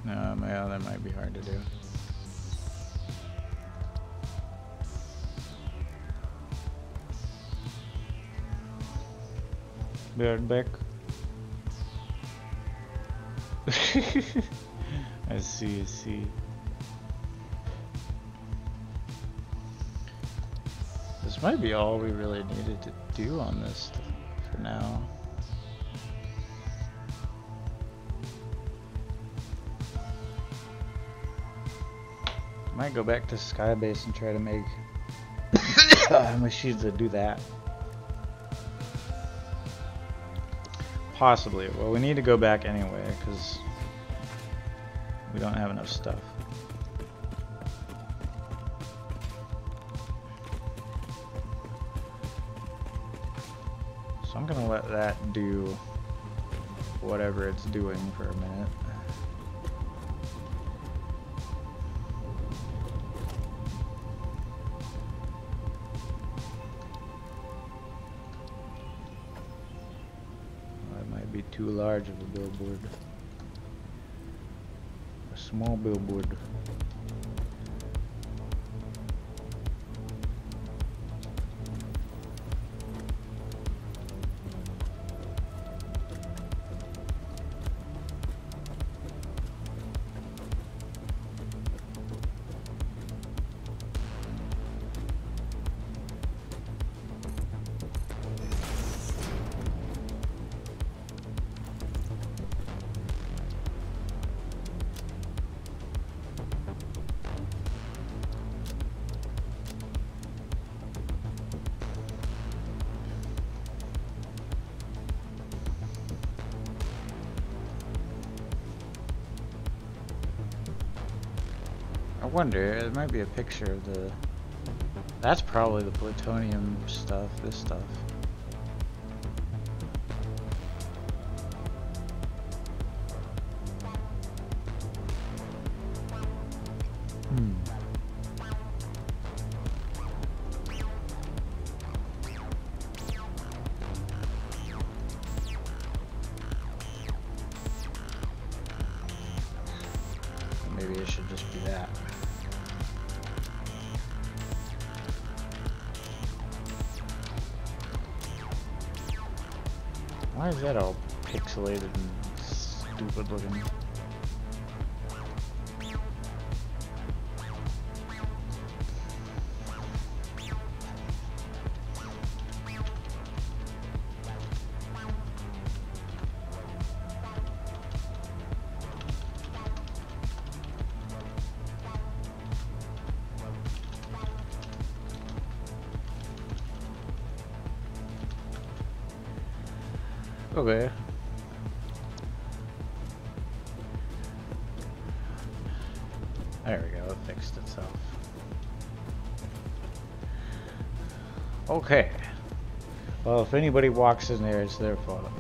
No, yeah, that might be hard to do. Be right back. I see. This might be all we really needed to do on this for now. Might go back to Skybase and try to make machines that do that. Possibly. Well, we need to go back anyway because we don't have enough stuff. So I'm gonna let that do whatever it's doing for a minute. That might be too large of a billboard. A small billboard. wonder, it might be a picture of the... That's probably the plutonium stuff, this stuff. Maybe it should just be that. Why is that all pixelated and stupid looking? Okay. There we go, it fixed itself. Okay. Well, if anybody walks in there, it's their fault.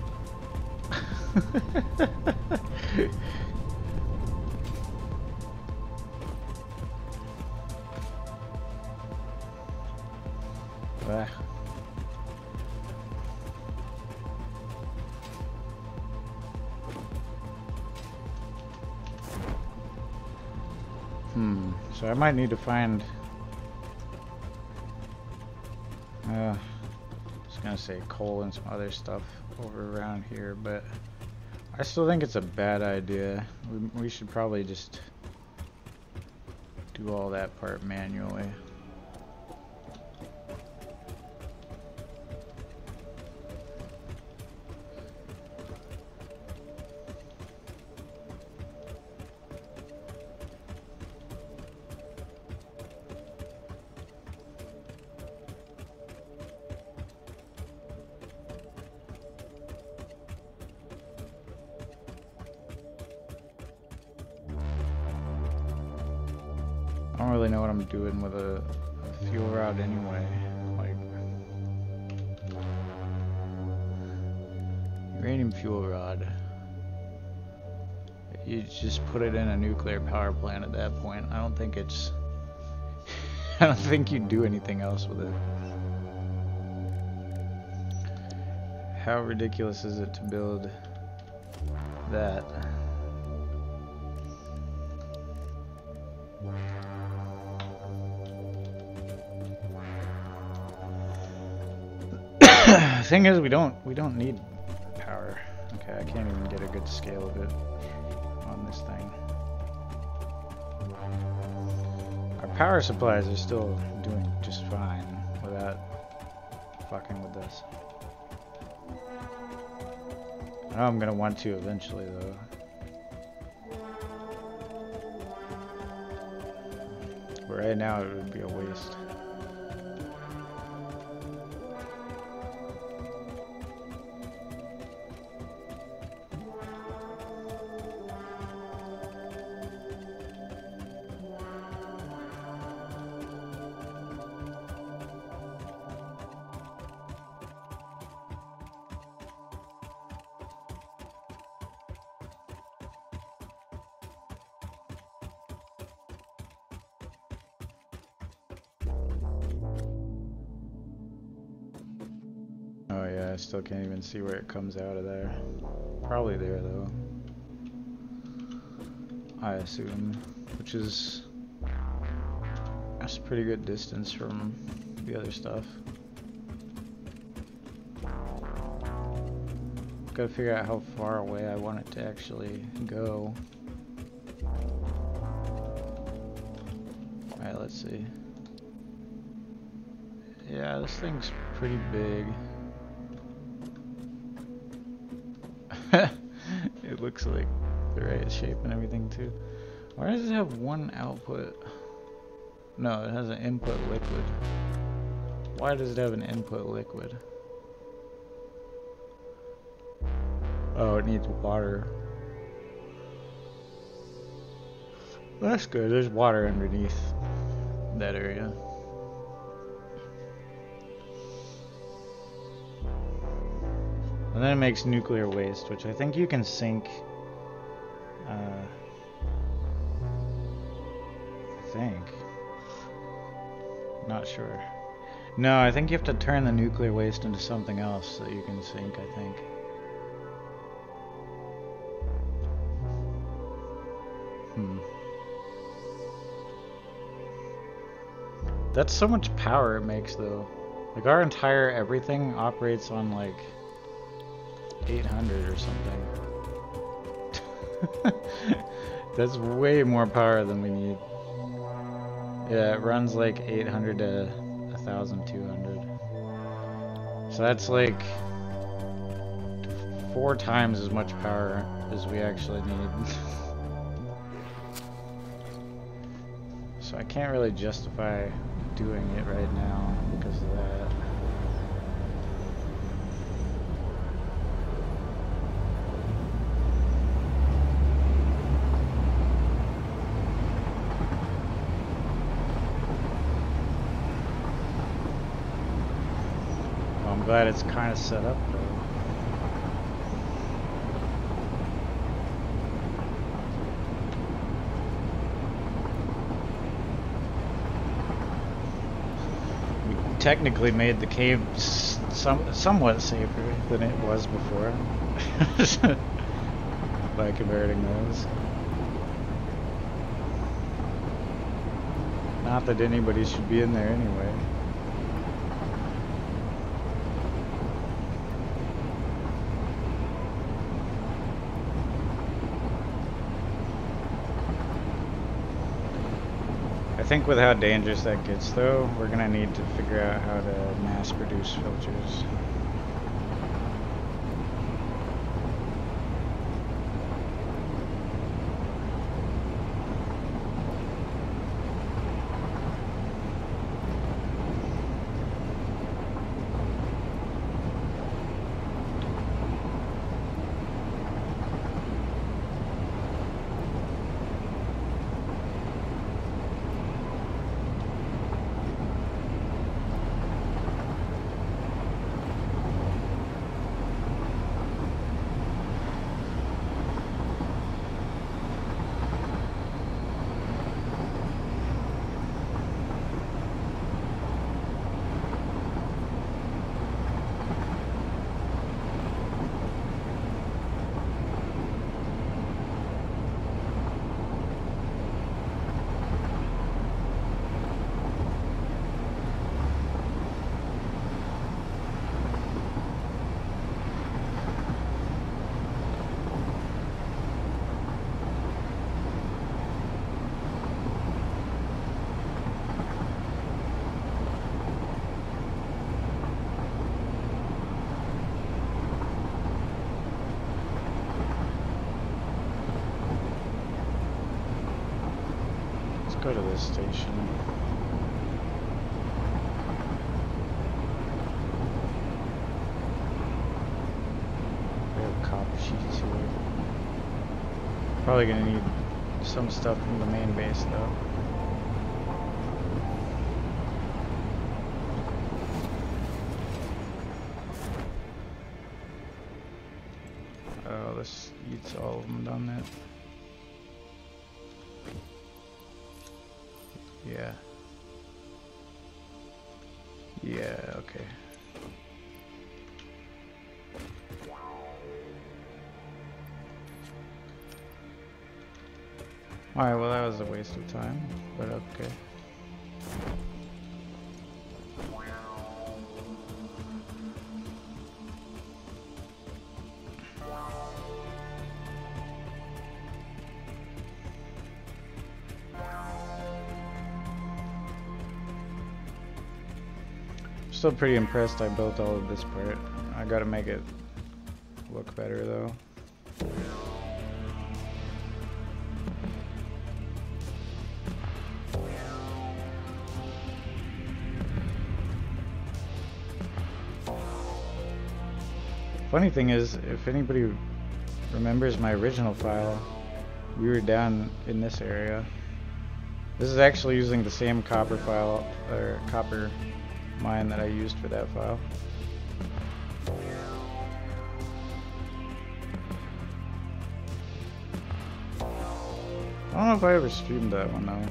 So I might need to find... I was gonna say coal and some other stuff over around here, but I still think it's a bad idea. We should probably just do all that part manually. I don't really know what I'm doing with a fuel rod anyway. Like, uranium fuel rod. You just put it in a nuclear power plant at that point. I don't think it's... I don't think you do anything else with it. How ridiculous is it to build that? The thing is, we don't need power. Okay, I can't even get a good scale of it on this thing. Our power supplies are still doing just fine without fucking with this. I know I'm gonna want to eventually, though. But right now, it would be a waste. Oh yeah, I still can't even see where it comes out of there. Probably there though, I assume, which is that's a pretty good distance from the other stuff. Gotta figure out how far away I want it to actually go. Alright, let's see. Yeah, this thing's pretty big. It looks like the right shape and everything too. Why does it have one output? No, it has an input liquid. Why does it have an input liquid? Oh, it needs water. Well, that's good. There's water underneath that area. And then it makes nuclear waste, which I think you can sink. I think. Not sure. No, I think you have to turn the nuclear waste into something else that you can sink, I think. That's so much power it makes, though. Like, our entire everything operates on, like, 800 or something. That's way more power than we need. Yeah, it runs like 800 to 1,200. So that's like 4 times as much power as we actually need. So I can't really justify doing it right now because of that. Well, I'm glad it's kind of set up though. Technically made the cave somewhat safer than it was before by converting those. Not that anybody should be in there anyway. I think with how dangerous that gets though, we're gonna need to figure out how to mass produce filters. Go to this station. We have copper sheets here. Probably gonna need some stuff from the main base though. Oh, this eats all of them, doesn't it? Yeah. Yeah, okay. Alright, well that was a waste of time, but okay. Still pretty impressed I built all of this part. I gotta make it look better though. Funny thing is, if anybody remembers my original file, we were down in this area. This is actually using the same copper file, or copper mine that I used for that file. I don't know if I ever streamed that one though.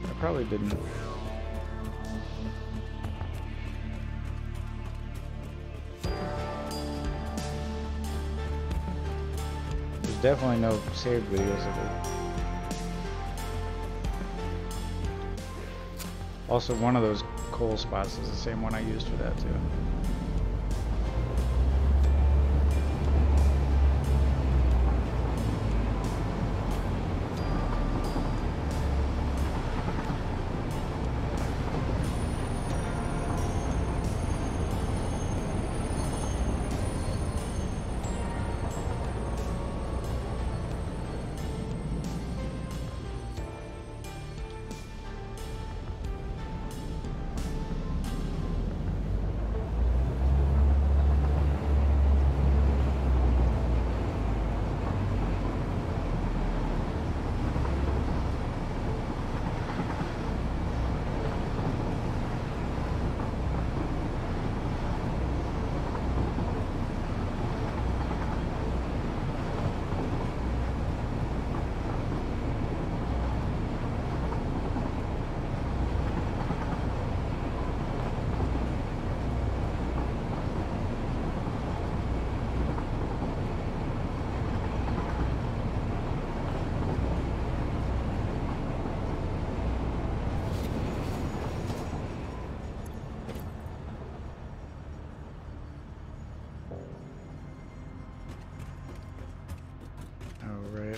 I probably didn't. There's definitely no saved videos of it. Also, one of those coal spots is the same one I used for that too.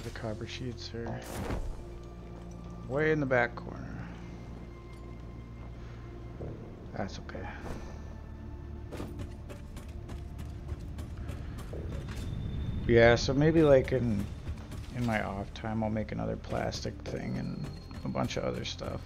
The copper sheets are way in the back corner. That's okay. Yeah, so maybe like in my off time I'll make another plastic thing and a bunch of other stuff.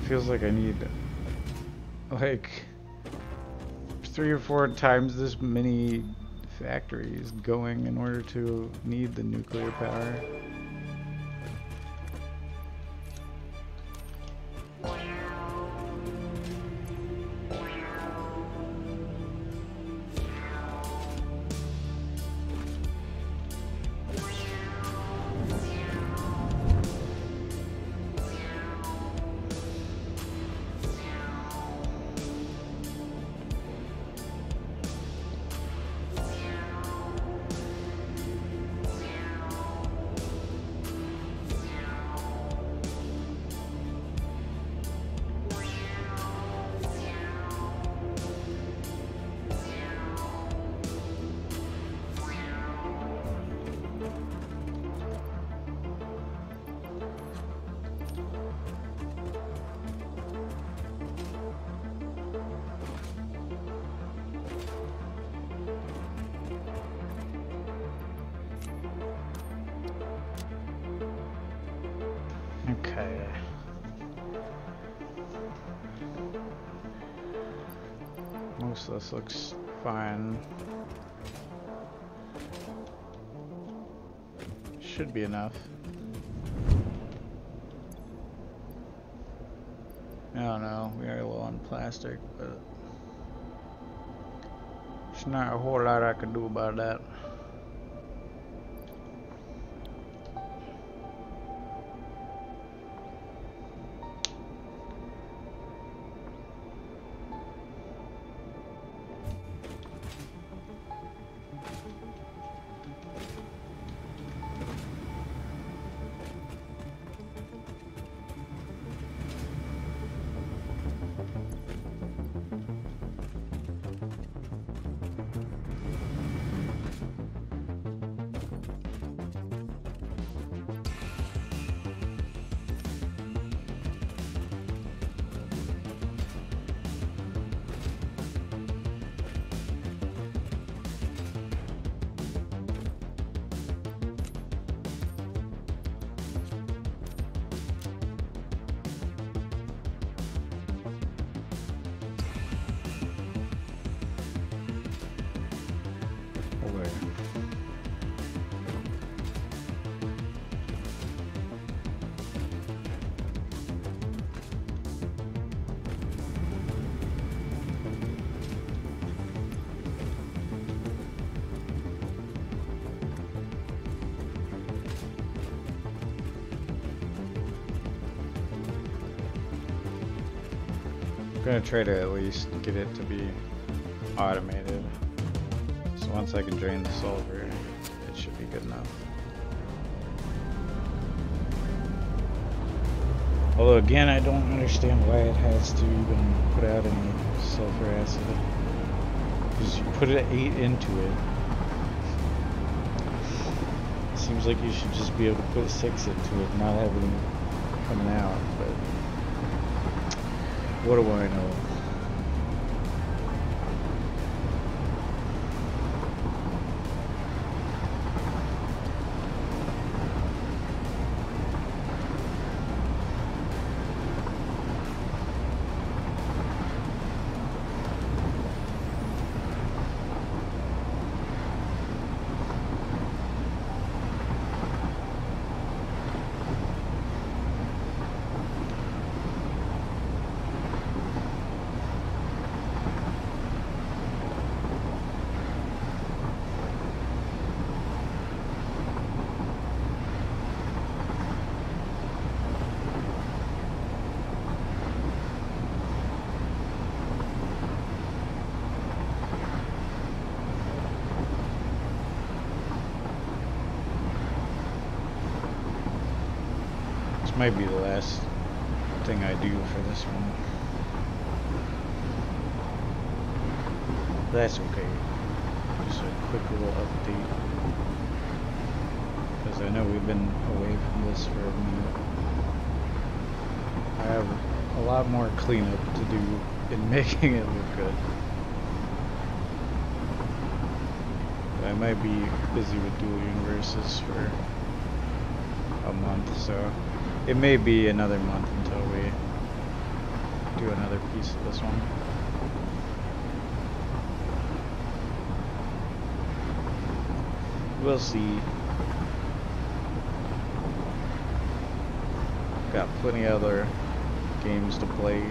Feels like I need like 3 or 4 times this many factories going in order to need the nuclear power. Okay. Most of this looks fine. Should be enough. I don't know, we are low on plastic, but there's not a whole lot I can do about that. gonna try to at least get it to be automated. So once I can drain the sulfur, it should be good enough. Although again, I don't understand why it has to even put out any sulfur acid. Because you put an 8 into it. Seems like you should just be able to put a 6 into it, not have it coming out, but what do I know? Might be the last thing I do for this one. That's okay. Just a quick little update. Because I know we've been away from this for a minute. I have a lot more cleanup to do in making it look good. But I might be busy with dual universes for a month, so it may be another month until we do another piece of this one. We'll see. Got plenty of other games to play.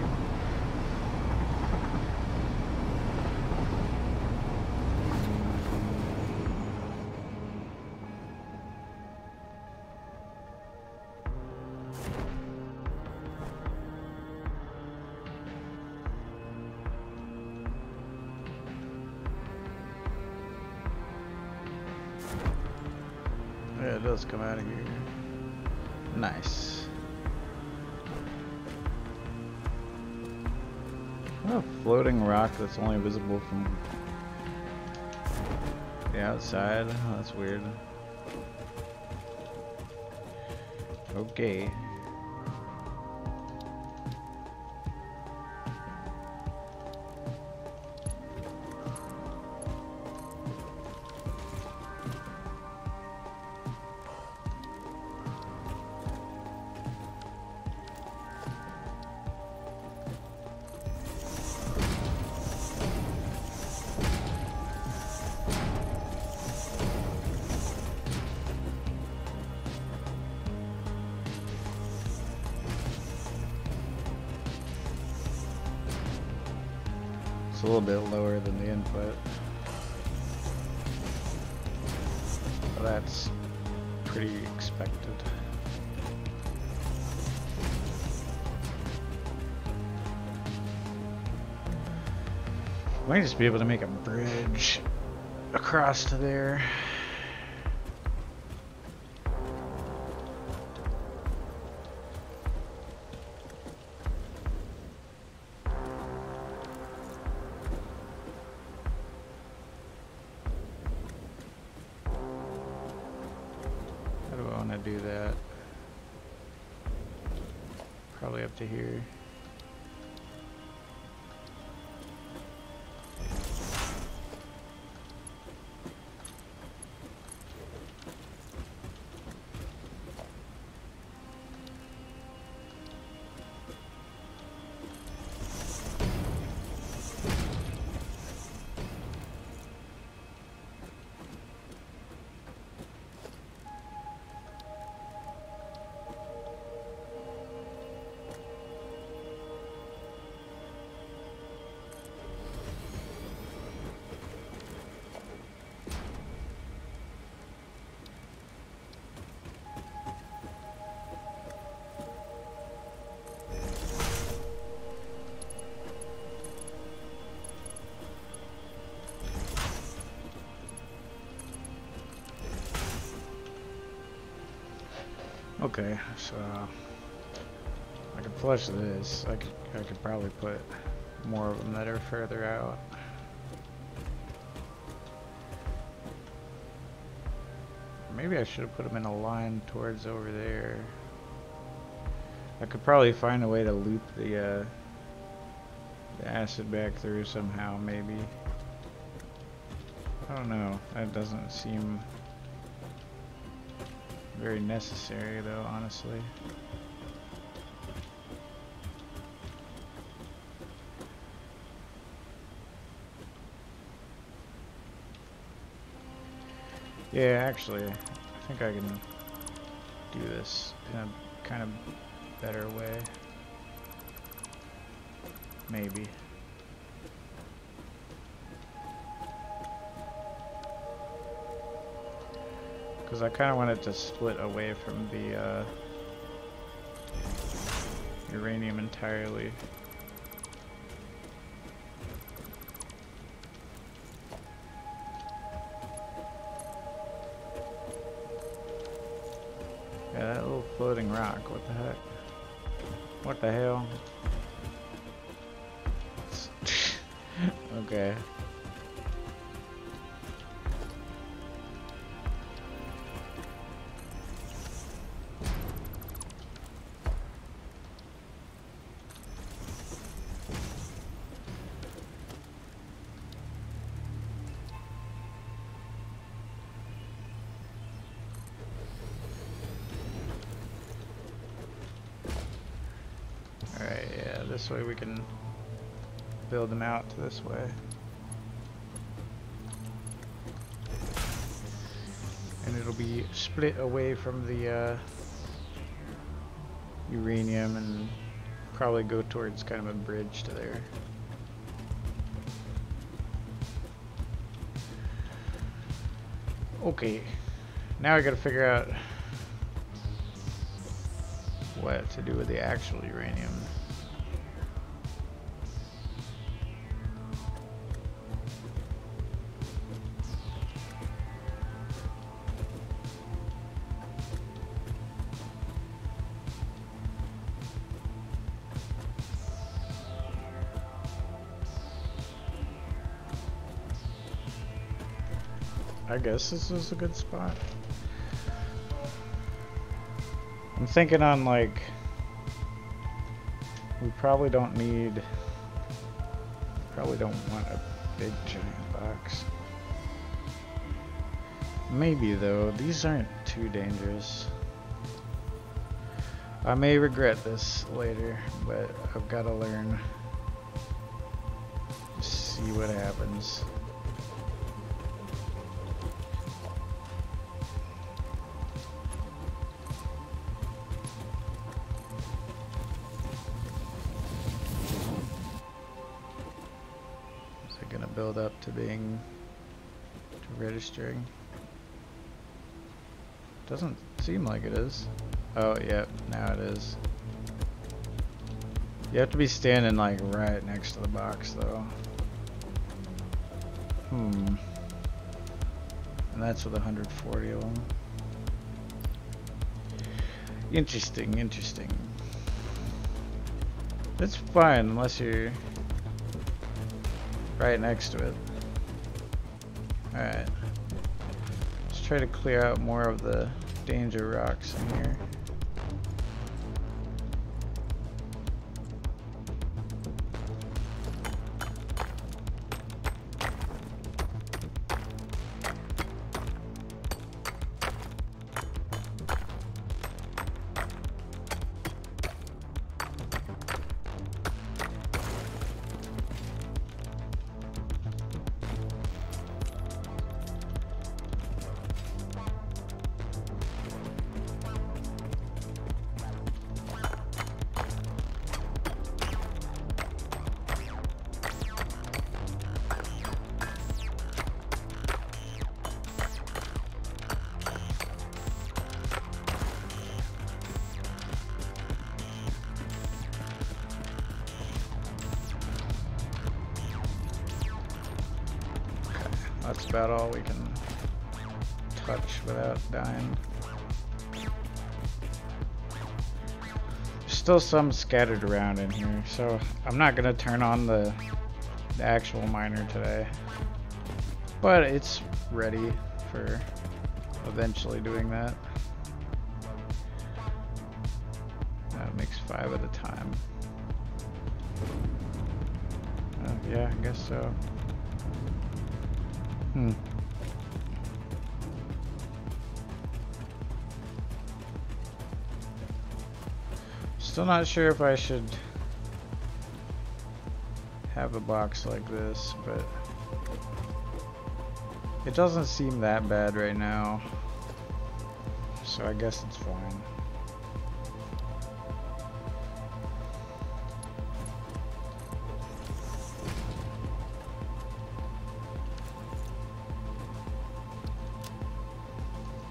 Yeah, it does come out of here. Nice. Oh, floating rock that's only visible from the outside. Oh, that's weird. Okay. It's a little bit lower than the input. But that's pretty expected. Might just be able to make a bridge across to there. Do that. Probably up to here. Okay, so I could flush this. I could probably put more of them that are further out. Maybe I should have put them in a line towards over there. I could probably find a way to loop the acid back through somehow, maybe. I don't know. That doesn't seem very necessary, though, honestly. Yeah, actually, I think I can do this in a kind of better way. Maybe. Because I kind of want it to split away from the uranium entirely. Yeah, that little floating rock, what the heck? What the hell? Okay. Alright, yeah, this way we can build them out to this way. And it'll be split away from the uranium and probably go towards kind of a bridge to there. Okay, now I gotta figure out what to do with the actual uranium. I guess this is a good spot. I'm thinking on like, we probably don't want a big giant box. Maybe though, these aren't too dangerous. I may regret this later, but I've got to learn. Just see what happens. Build up to registering. Doesn't seem like it is. Oh yeah, now it is. You have to be standing like right next to the box though. And that's with 140 of them. Interesting, interesting. It's fine unless you're right next to it. Alright. Let's try to clear out more of the danger rocks in here. That's about all we can touch without dying. still some scattered around in here, so I'm not gonna turn on the actual miner today. But it's ready for eventually doing that. That makes 5 at a time. Yeah, I guess so. Still not sure if I should have a box like this, but it doesn't seem that bad right now, so I guess it's fine.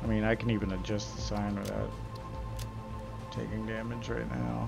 I mean, I can even adjust the sign without taking damage right now.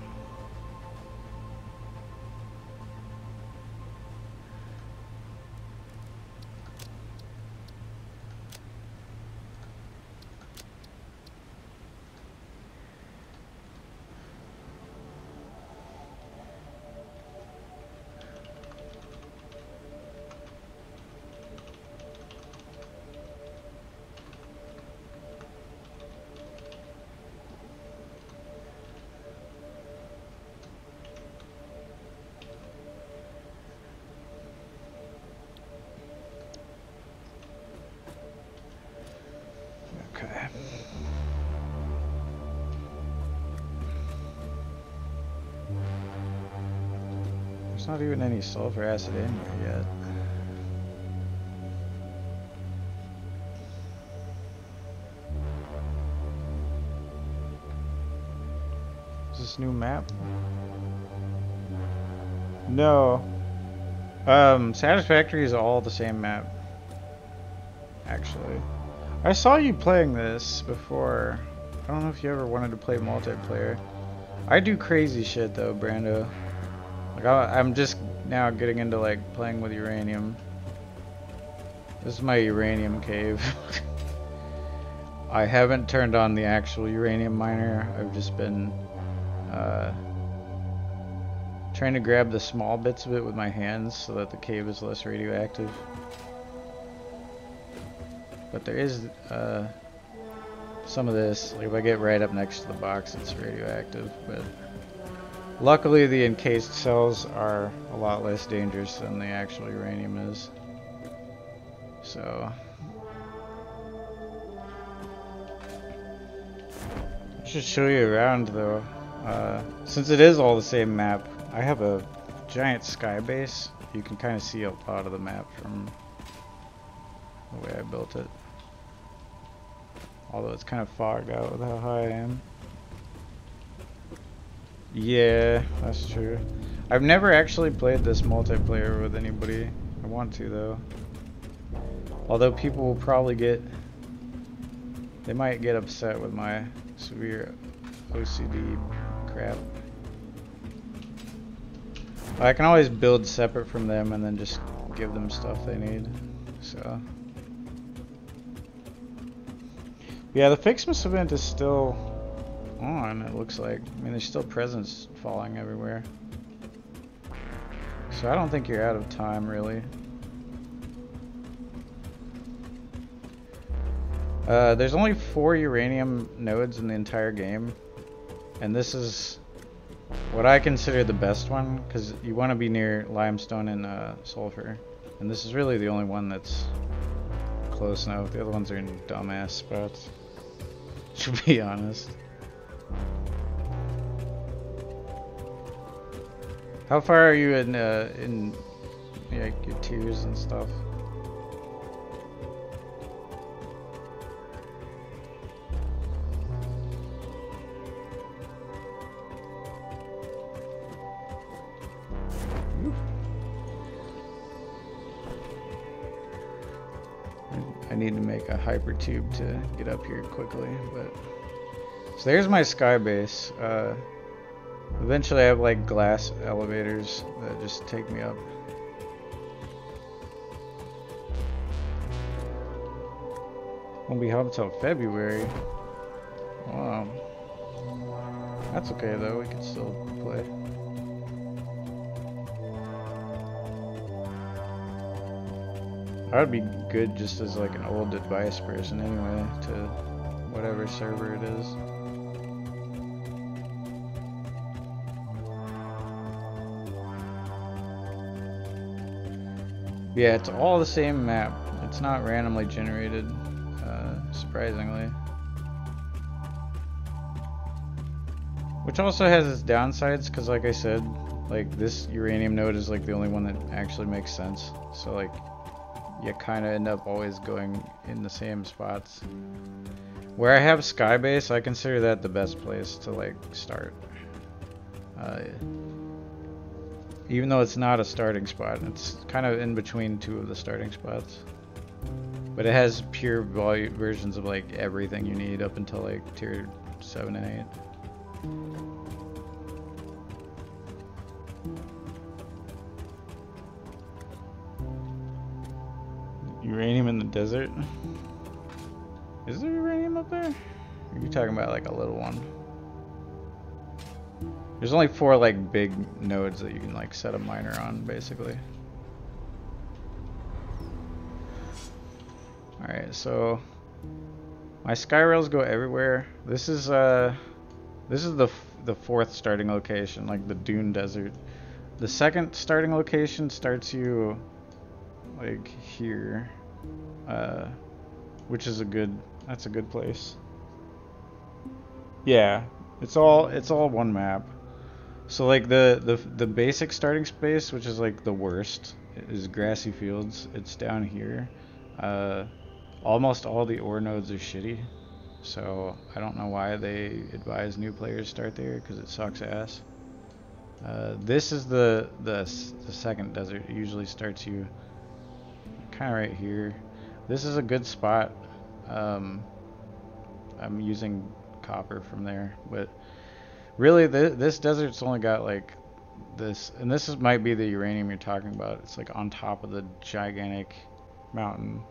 Okay. There's not even any sulfur acid in here yet. Is this new map? No. Satisfactory is all the same map, actually. I saw you playing this before. I don't know if you ever wanted to play multiplayer. I do crazy shit though, Brando. Like I'm just now getting into like playing with uranium. This is my uranium cave. I haven't turned on the actual uranium miner. I've just been trying to grab the small bits of it with my hands so that the cave is less radioactive. But there is some of this, like if I get right up next to the box, it's radioactive. But luckily the encased cells are a lot less dangerous than the actual uranium is. So I should show you around though. Since it is all the same map, I have a giant sky base. You can kind of see a lot of the map from the way I built it. Although it's kind of fogged out with how high I am. Yeah, that's true. I've never actually played this multiplayer with anybody. I want to though. Although people will probably they might get upset with my severe OCD crap. I can always build separate from them and then just give them stuff they need. So yeah, the Fixmas event is still on, it looks like. I mean, there's still presents falling everywhere. So I don't think you're out of time, really. There's only 4 uranium nodes in the entire game. And this is what I consider the best one, because you want to be near limestone and sulfur. And this is really the only one that's close enough. The other ones are in dumbass spots. To be honest. How far are you in like your tiers and stuff? I need to make a hyper tube to get up here quickly, but so there's my sky base. Eventually I have like glass elevators that just take me up. Won't be home until February. Wow. That's okay though, we can still play. I would be good just as like an old advice person anyway to whatever server it is. Yeah, it's all the same map. It's not randomly generated, surprisingly. Which also has its downsides, because like I said, like this uranium node is like the only one that actually makes sense. So like, you kind of end up always going in the same spots. Where I have Skybase, I consider that the best place to like start. Even though it's not a starting spot, it's kind of in between two of the starting spots. But it has pure versions of like everything you need up until like tier 7 and 8. Uranium in the desert? Is there uranium up there? Or are you talking about like a little one? There's only 4 like big nodes that you can like set a miner on, basically. Alright, so my sky rails go everywhere. This is the 4th starting location, like the Dune Desert. The 2nd starting location starts you like here, which is that's a good place. Yeah, it's all one map. So like the basic starting space, which is like the worst, is grassy fields. It's down here. Almost all the ore nodes are shitty, so I don't know why they advise new players start there, because it sucks ass. This is the 2nd desert. It usually starts you kind of right here. This is a good spot. I'm using copper from there, but really this desert's only got like this, and this might be the uranium you're talking about. It's like on top of the gigantic mountain.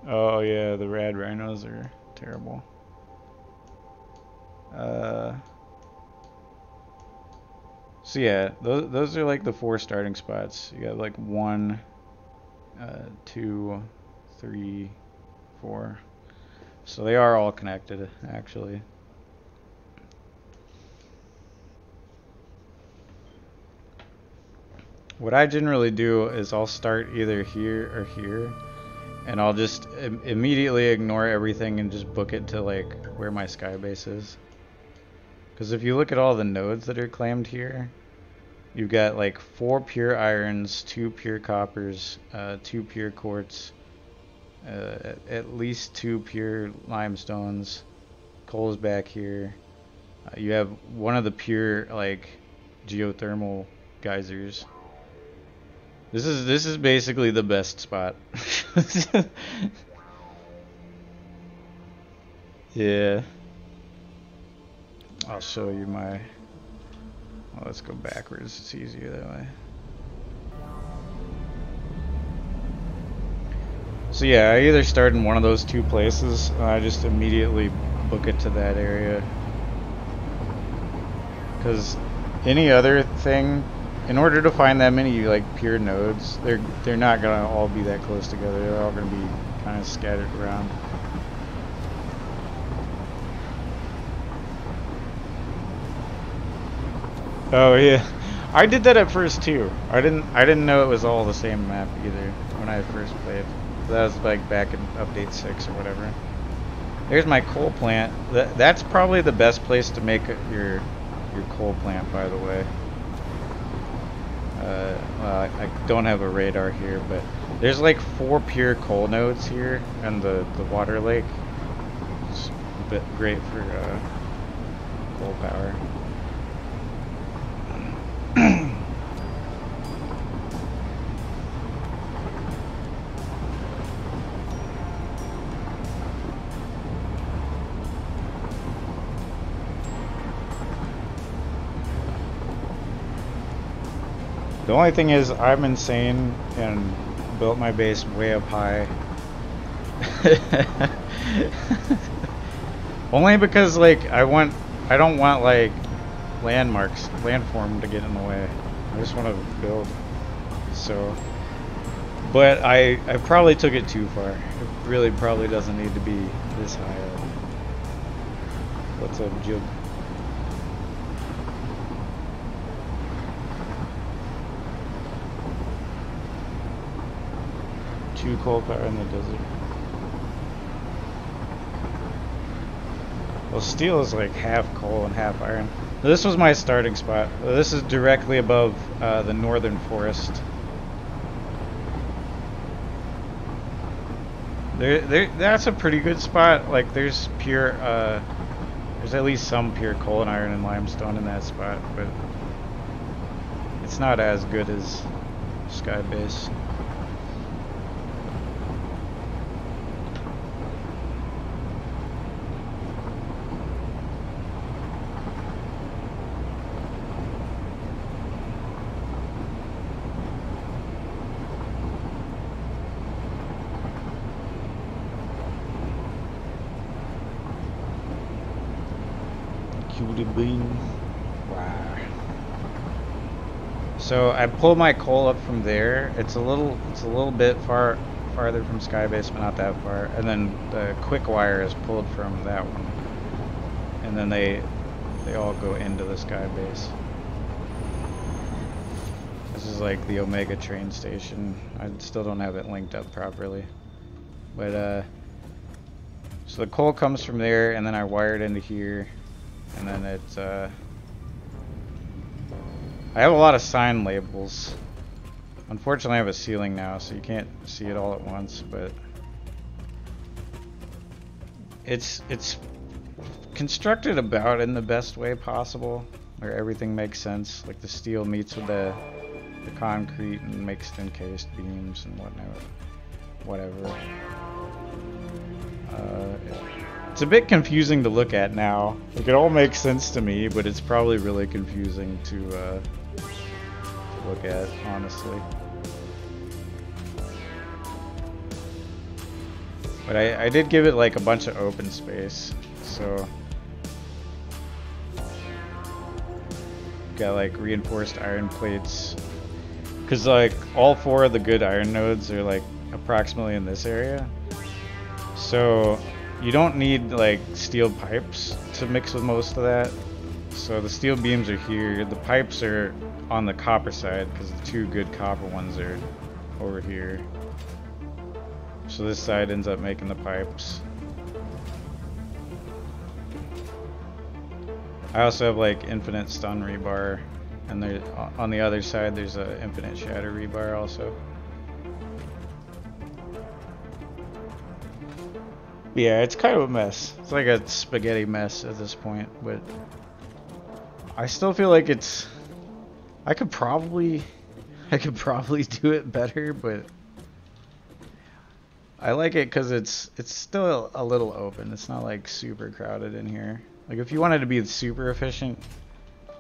Oh yeah, the rad rhinos are terrible. So yeah, those are like the 4 starting spots. You got like 1, 2, 3, 4. So they are all connected, actually. What I generally do is I'll start either here or here, and I'll just immediately ignore everything and just book it to like where my skybase is. Because if you look at all the nodes that are claimed here, you've got like 4 pure irons, 2 pure coppers, 2 pure quartz, at least 2 pure limestones, coal's back here. You have one of the pure like geothermal geysers. This is basically the best spot. Yeah. I'll show you my... Well, let's go backwards. It's easier that way. So yeah, I either start in one of those 2 places, and I just immediately book it to that area. Because any other thing, in order to find that many like pure nodes, they're not gonna all be that close together. They're all gonna be kind of scattered around. Oh yeah, I did that at first too. I didn't know it was all the same map either when I first played. That was like back in update 6 or whatever. There's my coal plant. That's probably the best place to make your coal plant, by the way. Well, I don't have a radar here, but there's like 4 pure coal nodes here, and the water lake. It's a bit great for coal power. The only thing is, I'm insane and built my base way up high. Only because like I don't want like landform to get in the way. I just want to build. So, but I probably took it too far. It really probably doesn't need to be this high up. What's up, Jib? Two coal power in the desert. Well, steel is like half coal and half iron. This was my starting spot. This is directly above the northern forest. That's a pretty good spot. Like there's pure, there's at least some pure coal and iron and limestone in that spot, but it's not as good as Skybase. Bean. Wow. So I pulled my coal up from there. It's a little bit farther from Skybase, but not that far. And then the quick wire is pulled from that one. And then they all go into the Skybase. This is like the Omega train station. I still don't have it linked up properly. But so the coal comes from there, and then I wire it into here. And then it's, I have a lot of sign labels. Unfortunately, I have a ceiling now, so you can't see it all at once, but it's constructed about in the best way possible, where everything makes sense. Like the steel meets with the concrete and makes encased beams and whatever. It's a bit confusing to look at now. Like it all makes sense to me, but it's probably really confusing to look at, honestly. But I did give it like a bunch of open space, so got like reinforced iron plates, because like all 4 of the good iron nodes are like approximately in this area, so you don't need like steel pipes to mix with most of that. So the steel beams are here. The pipes are on the copper side because the 2 good copper ones are over here. So this side ends up making the pipes. I also have like infinite stun rebar, and there on the other side there's a infinite shatter rebar also. Yeah, it's kind of a mess. It's like a spaghetti mess at this point, but I still feel like it's... I could probably do it better, but I like it because it's still a little open. It's not like super crowded in here. Like if you wanted to be super efficient,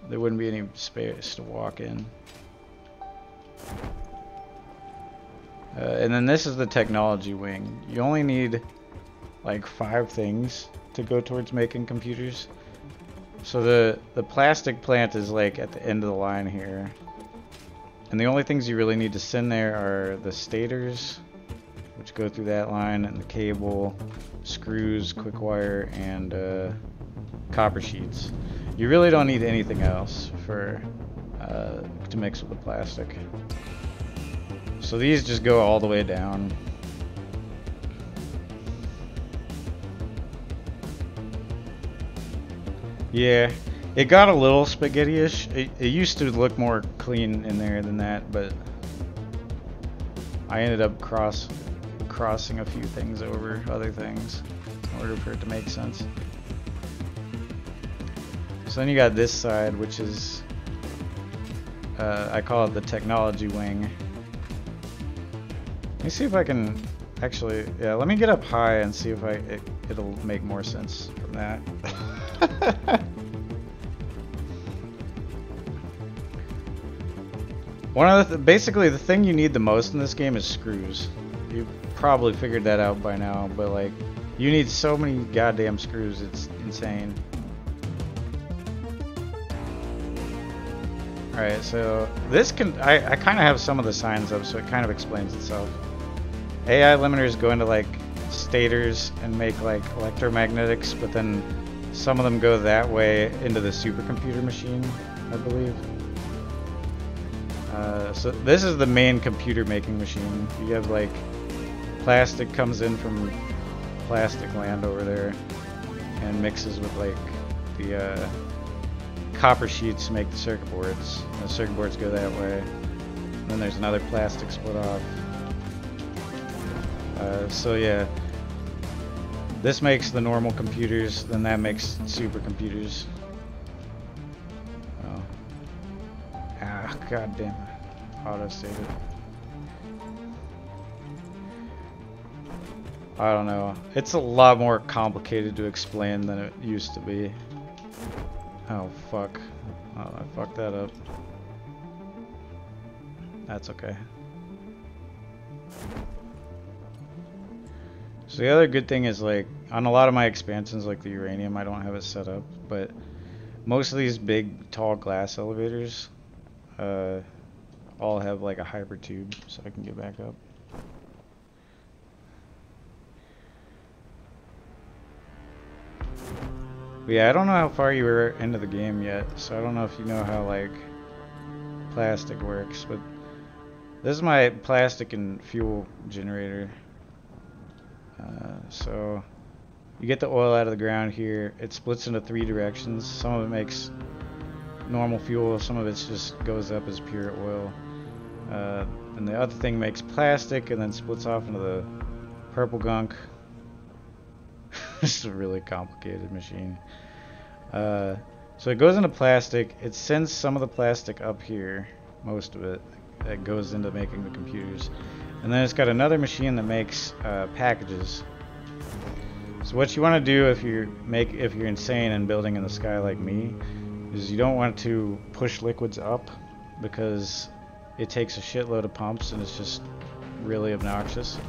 there wouldn't be any space to walk in. And then this is the technology wing. You only need like 5 things to go towards making computers. So the plastic plant is like at the end of the line here, and the only things you really need to send there are the stators, which go through that line, and the cable, screws, quick wire, and copper sheets. You really don't need anything else for to mix with the plastic. So these just go all the way down. Yeah, it got a little spaghetti-ish. It used to look more clean in there than that, but I ended up crossing a few things over other things in order for it to make sense. So then you got this side, which is I call it the technology wing. Let me see if I can actually, yeah, let me get up high and see if it'll make more sense from that. One of the basically the thing you need the most in this game is screws. You've probably figured that out by now, but like You need so many goddamn screws, it's insane. Alright, so this can, I kind of have some of the signs up, so it kind of explains itself. AI limiters go into like stators and make like electromagnetics, but then some of them go that way into the supercomputer machine, I believe. So this is the main computer making machine. You have like plastic comes in from plastic land over there and mixes with like the copper sheets to make the circuit boards. And the circuit boards go that way. And then there's another plastic split off. So yeah, this makes the normal computers, then that makes supercomputers. Oh. Ah, god damn it. Auto-saved it. I don't know. It's a lot more complicated to explain than it used to be. Oh fuck. Oh, I fucked that up. That's okay. So the other good thing is, like, on a lot of my expansions, like the Uranium, I don't have it set up, but most of these big, tall glass elevators all have like a hyper tube, so I can get back up. But yeah, I don't know how far you were into the game yet, so I don't know if you know how like plastic works, but this is my plastic and fuel generator. So you get the oil out of the ground here. It splits into 3 directions. Some of it makes normal fuel, some of it just goes up as pure oil. And the other thing makes plastic and then splits off into the purple gunk. This is a really complicated machine. So it goes into plastic. It sends some of the plastic up here, most of it, that goes into making the computers. And then it's got another machine that makes packages. So what you want to do if you're insane and building in the sky like me, is you don't want to push liquids up because it takes a shitload of pumps and it's just really obnoxious.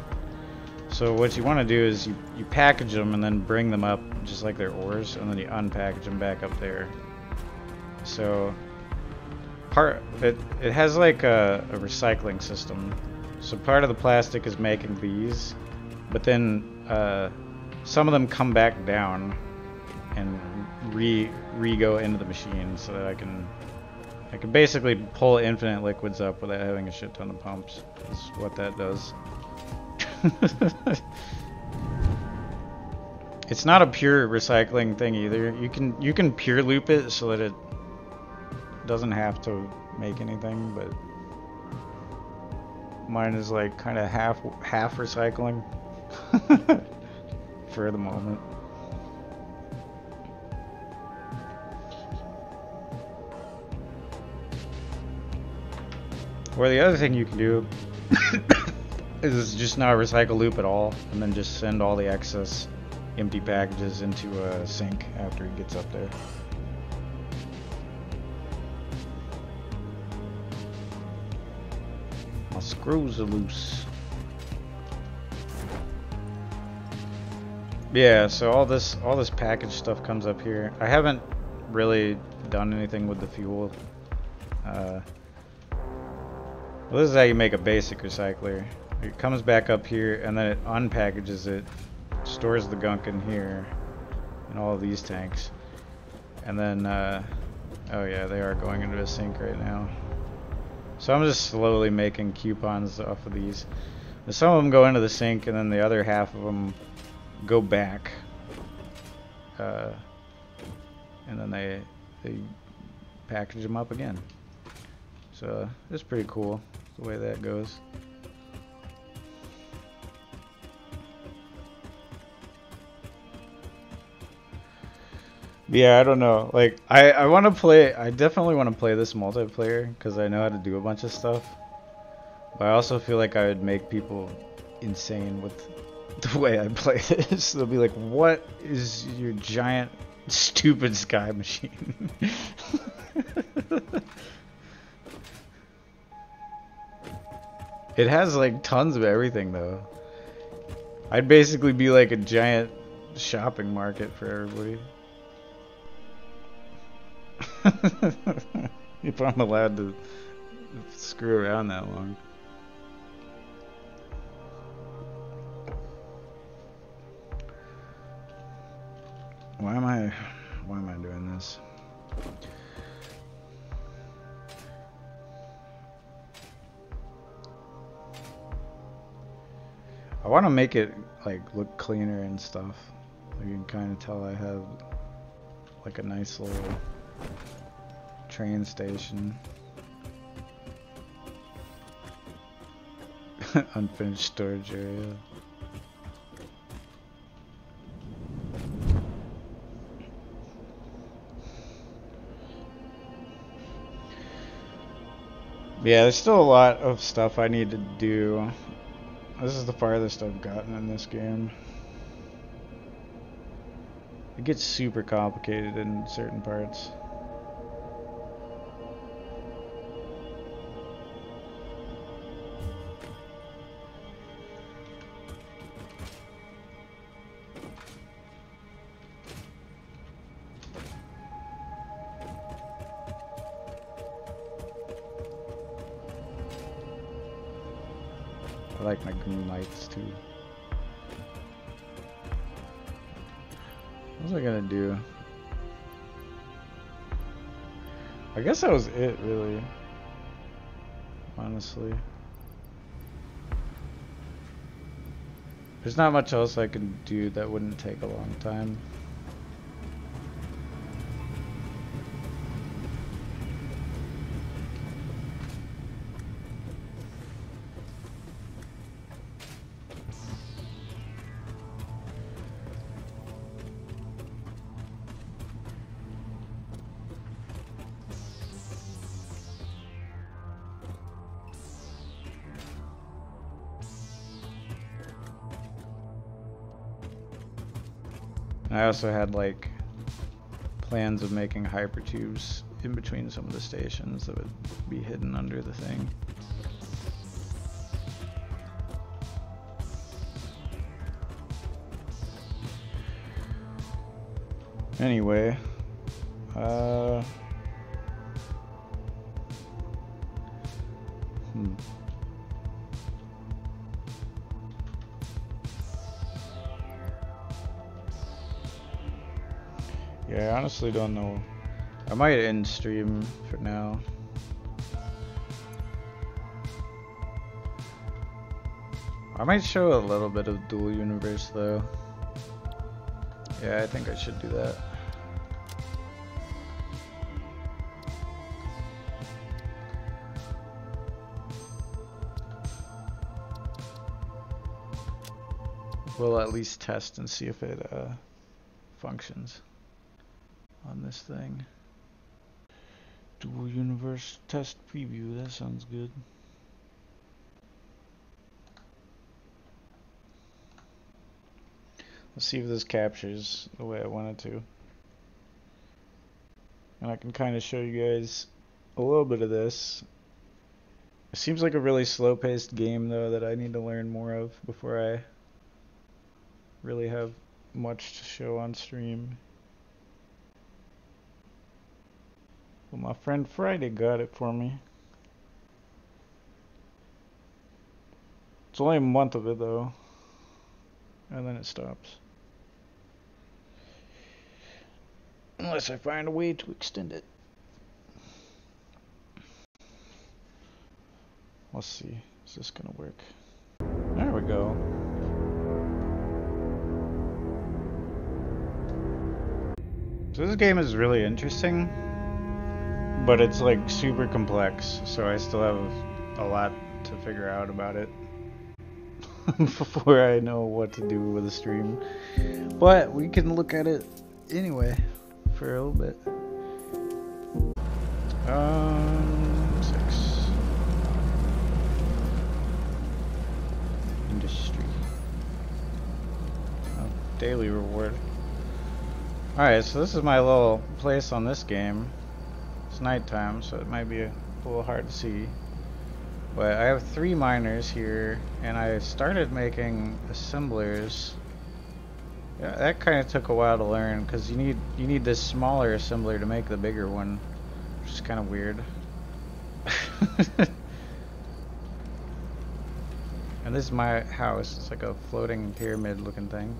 So what you want to do is you package them and then bring them up just like they're ores, and then you unpackage them back up there. So it has like a recycling system. So part of the plastic is making these, but then some of them come back down and re-go into the machine, so that I can basically pull infinite liquids up without having a shit ton of pumps. Is what that does. It's not a pure recycling thing either. You can pure loop it so that it doesn't have to make anything, but mine is like kind of half recycling for the moment. Or the other thing you can do is just not recycle loop at all, and then just send all the excess empty packages into a sink after it gets up there. My screws are loose. Yeah, so all this package stuff comes up here. I haven't really done anything with the fuel. Well, this is how you make a basic recycler. It comes back up here and then it unpackages it, stores the gunk in here in all of these tanks, and then oh yeah, they are going into a sink right now. So I'm just slowly making coupons off of these. Some of them go into the sink and then the other half of them go back, and then they package them up again. So it's pretty cool the way that goes. Yeah, I don't know. Like, I want to play. I definitely want to play this multiplayer because I know how to do a bunch of stuff. But I also feel like I would make people insane with the way I play this. They'll be like, "What is your giant, stupid sky machine?" It has like tons of everything though. I'd basically be like a giant shopping market for everybody. If I'm allowed to screw around that long. Why am I doing this? I want to make it like look cleaner and stuff. You can kind of tell I have like a nice little train station. Unfinished storage area. Yeah, there's still a lot of stuff I need to do. This is the farthest I've gotten in this game. It gets super complicated in certain parts. I like my green lights too. What was I gonna do? I guess that was it, really. Honestly. There's not much else I can do that wouldn't take a long time. I also had like plans of making hypertubes in between some of the stations that would be hidden under the thing. Anyway, yeah, I honestly don't know. I might end stream for now. I might show a little bit of Dual Universe though. Yeah, I think I should do that. We'll at least test and see if it functions on this thing. Dual Universe test preview, that sounds good. Let's see if this captures the way I want it to. And I can kind of show you guys a little bit of this. It seems like a really slow-paced game though that I need to learn more of before I really have much to show on stream. Well, my friend Friday got it for me. It's only a month of it though, and then it stops. Unless I find a way to extend it. Let's see, is this gonna work? There we go. So this game is really interesting, but it's like super complex, so I still have a lot to figure out about it before I know what to do with a stream. But we can look at it anyway for a little bit. 6. Industry. Oh, daily reward. Alright, so this is my little place on this game. It's nighttime, so it might be a little hard to see. But I have 3 miners here, and I started making assemblers. Yeah, that kind of took a while to learn because you need this smaller assembler to make the bigger one, which is kind of weird. And this is my house. It's like a floating pyramid looking thing.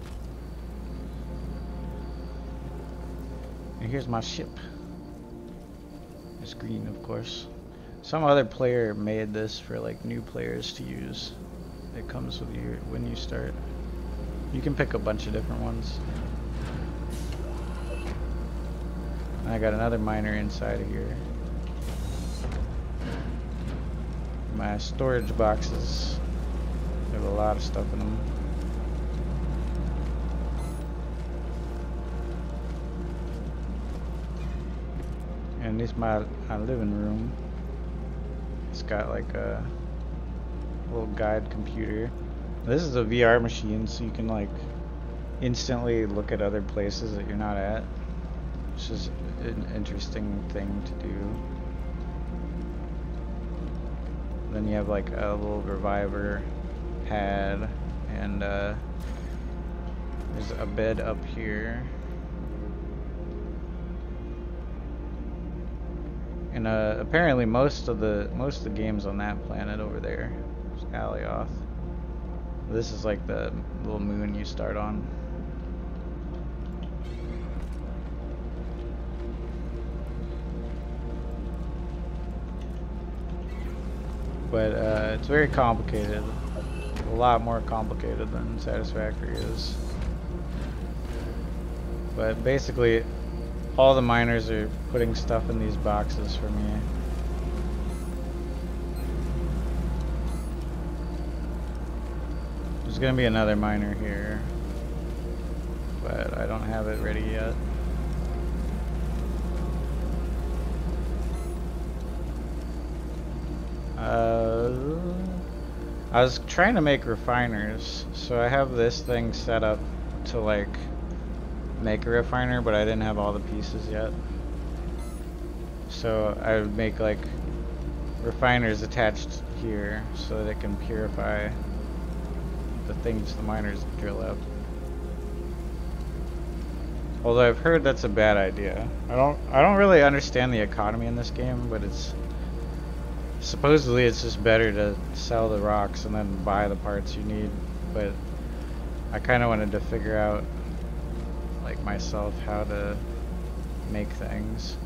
And here's my ship. It's green, of course. Some other player made this for like new players to use. It comes with you when you start. You can pick a bunch of different ones. I got another miner inside of here. My storage boxes have a lot of stuff in them. And this is my living room. It's got like a little guide computer. This is a VR machine, so you can like instantly look at other places that you're not at. It's just an interesting thing to do. Then you have like a little reviver pad, and there's a bed up here. And apparently most of the games on that planet over there is Alioth. This is like the little moon you start on. But it's very complicated. A lot more complicated than Satisfactory is. But basically, all the miners are putting stuff in these boxes for me. There's gonna be another miner here, but I don't have it ready yet. I was trying to make refiners, so I have this thing set up to like make a refiner, but I didn't have all the pieces yet. So I would make like refiners attached here so that it can purify the things the miners drill up. Although I've heard that's a bad idea. I don't really understand the economy in this game, but it's supposedly it's just better to sell the rocks and then buy the parts you need. But I kind of wanted to figure out like myself how to make things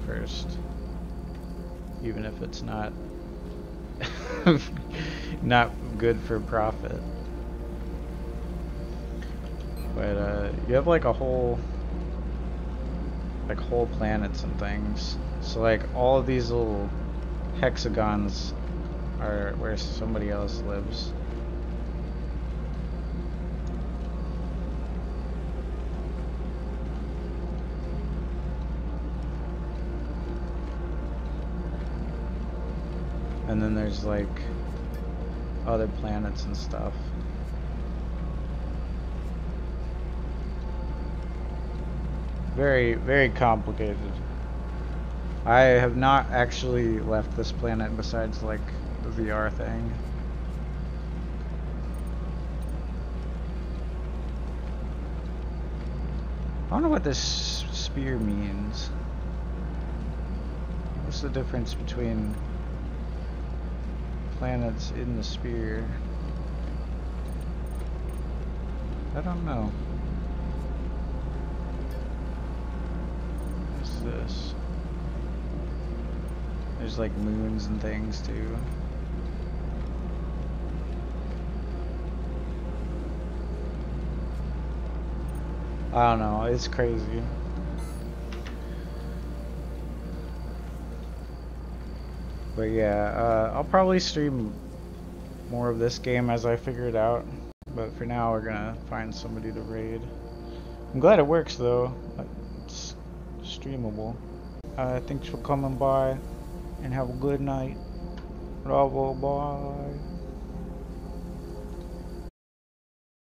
first, even if it's not not good for profit. But you have like a whole planets and things. So like all of these little hexagons are where somebody else lives. And then there's like other planets and stuff. Very, very complicated. I have not actually left this planet besides like the VR thing. I don't know what this spear means. What's the difference between planets in the sphere? I don't know. What's this? There's like moons and things too. I don't know, it's crazy. But yeah, I'll probably stream more of this game as I figure it out. But for now, we're gonna find somebody to raid. I'm glad it works though. It's streamable. Thanks for coming by, and have a good night. Bravo, bye.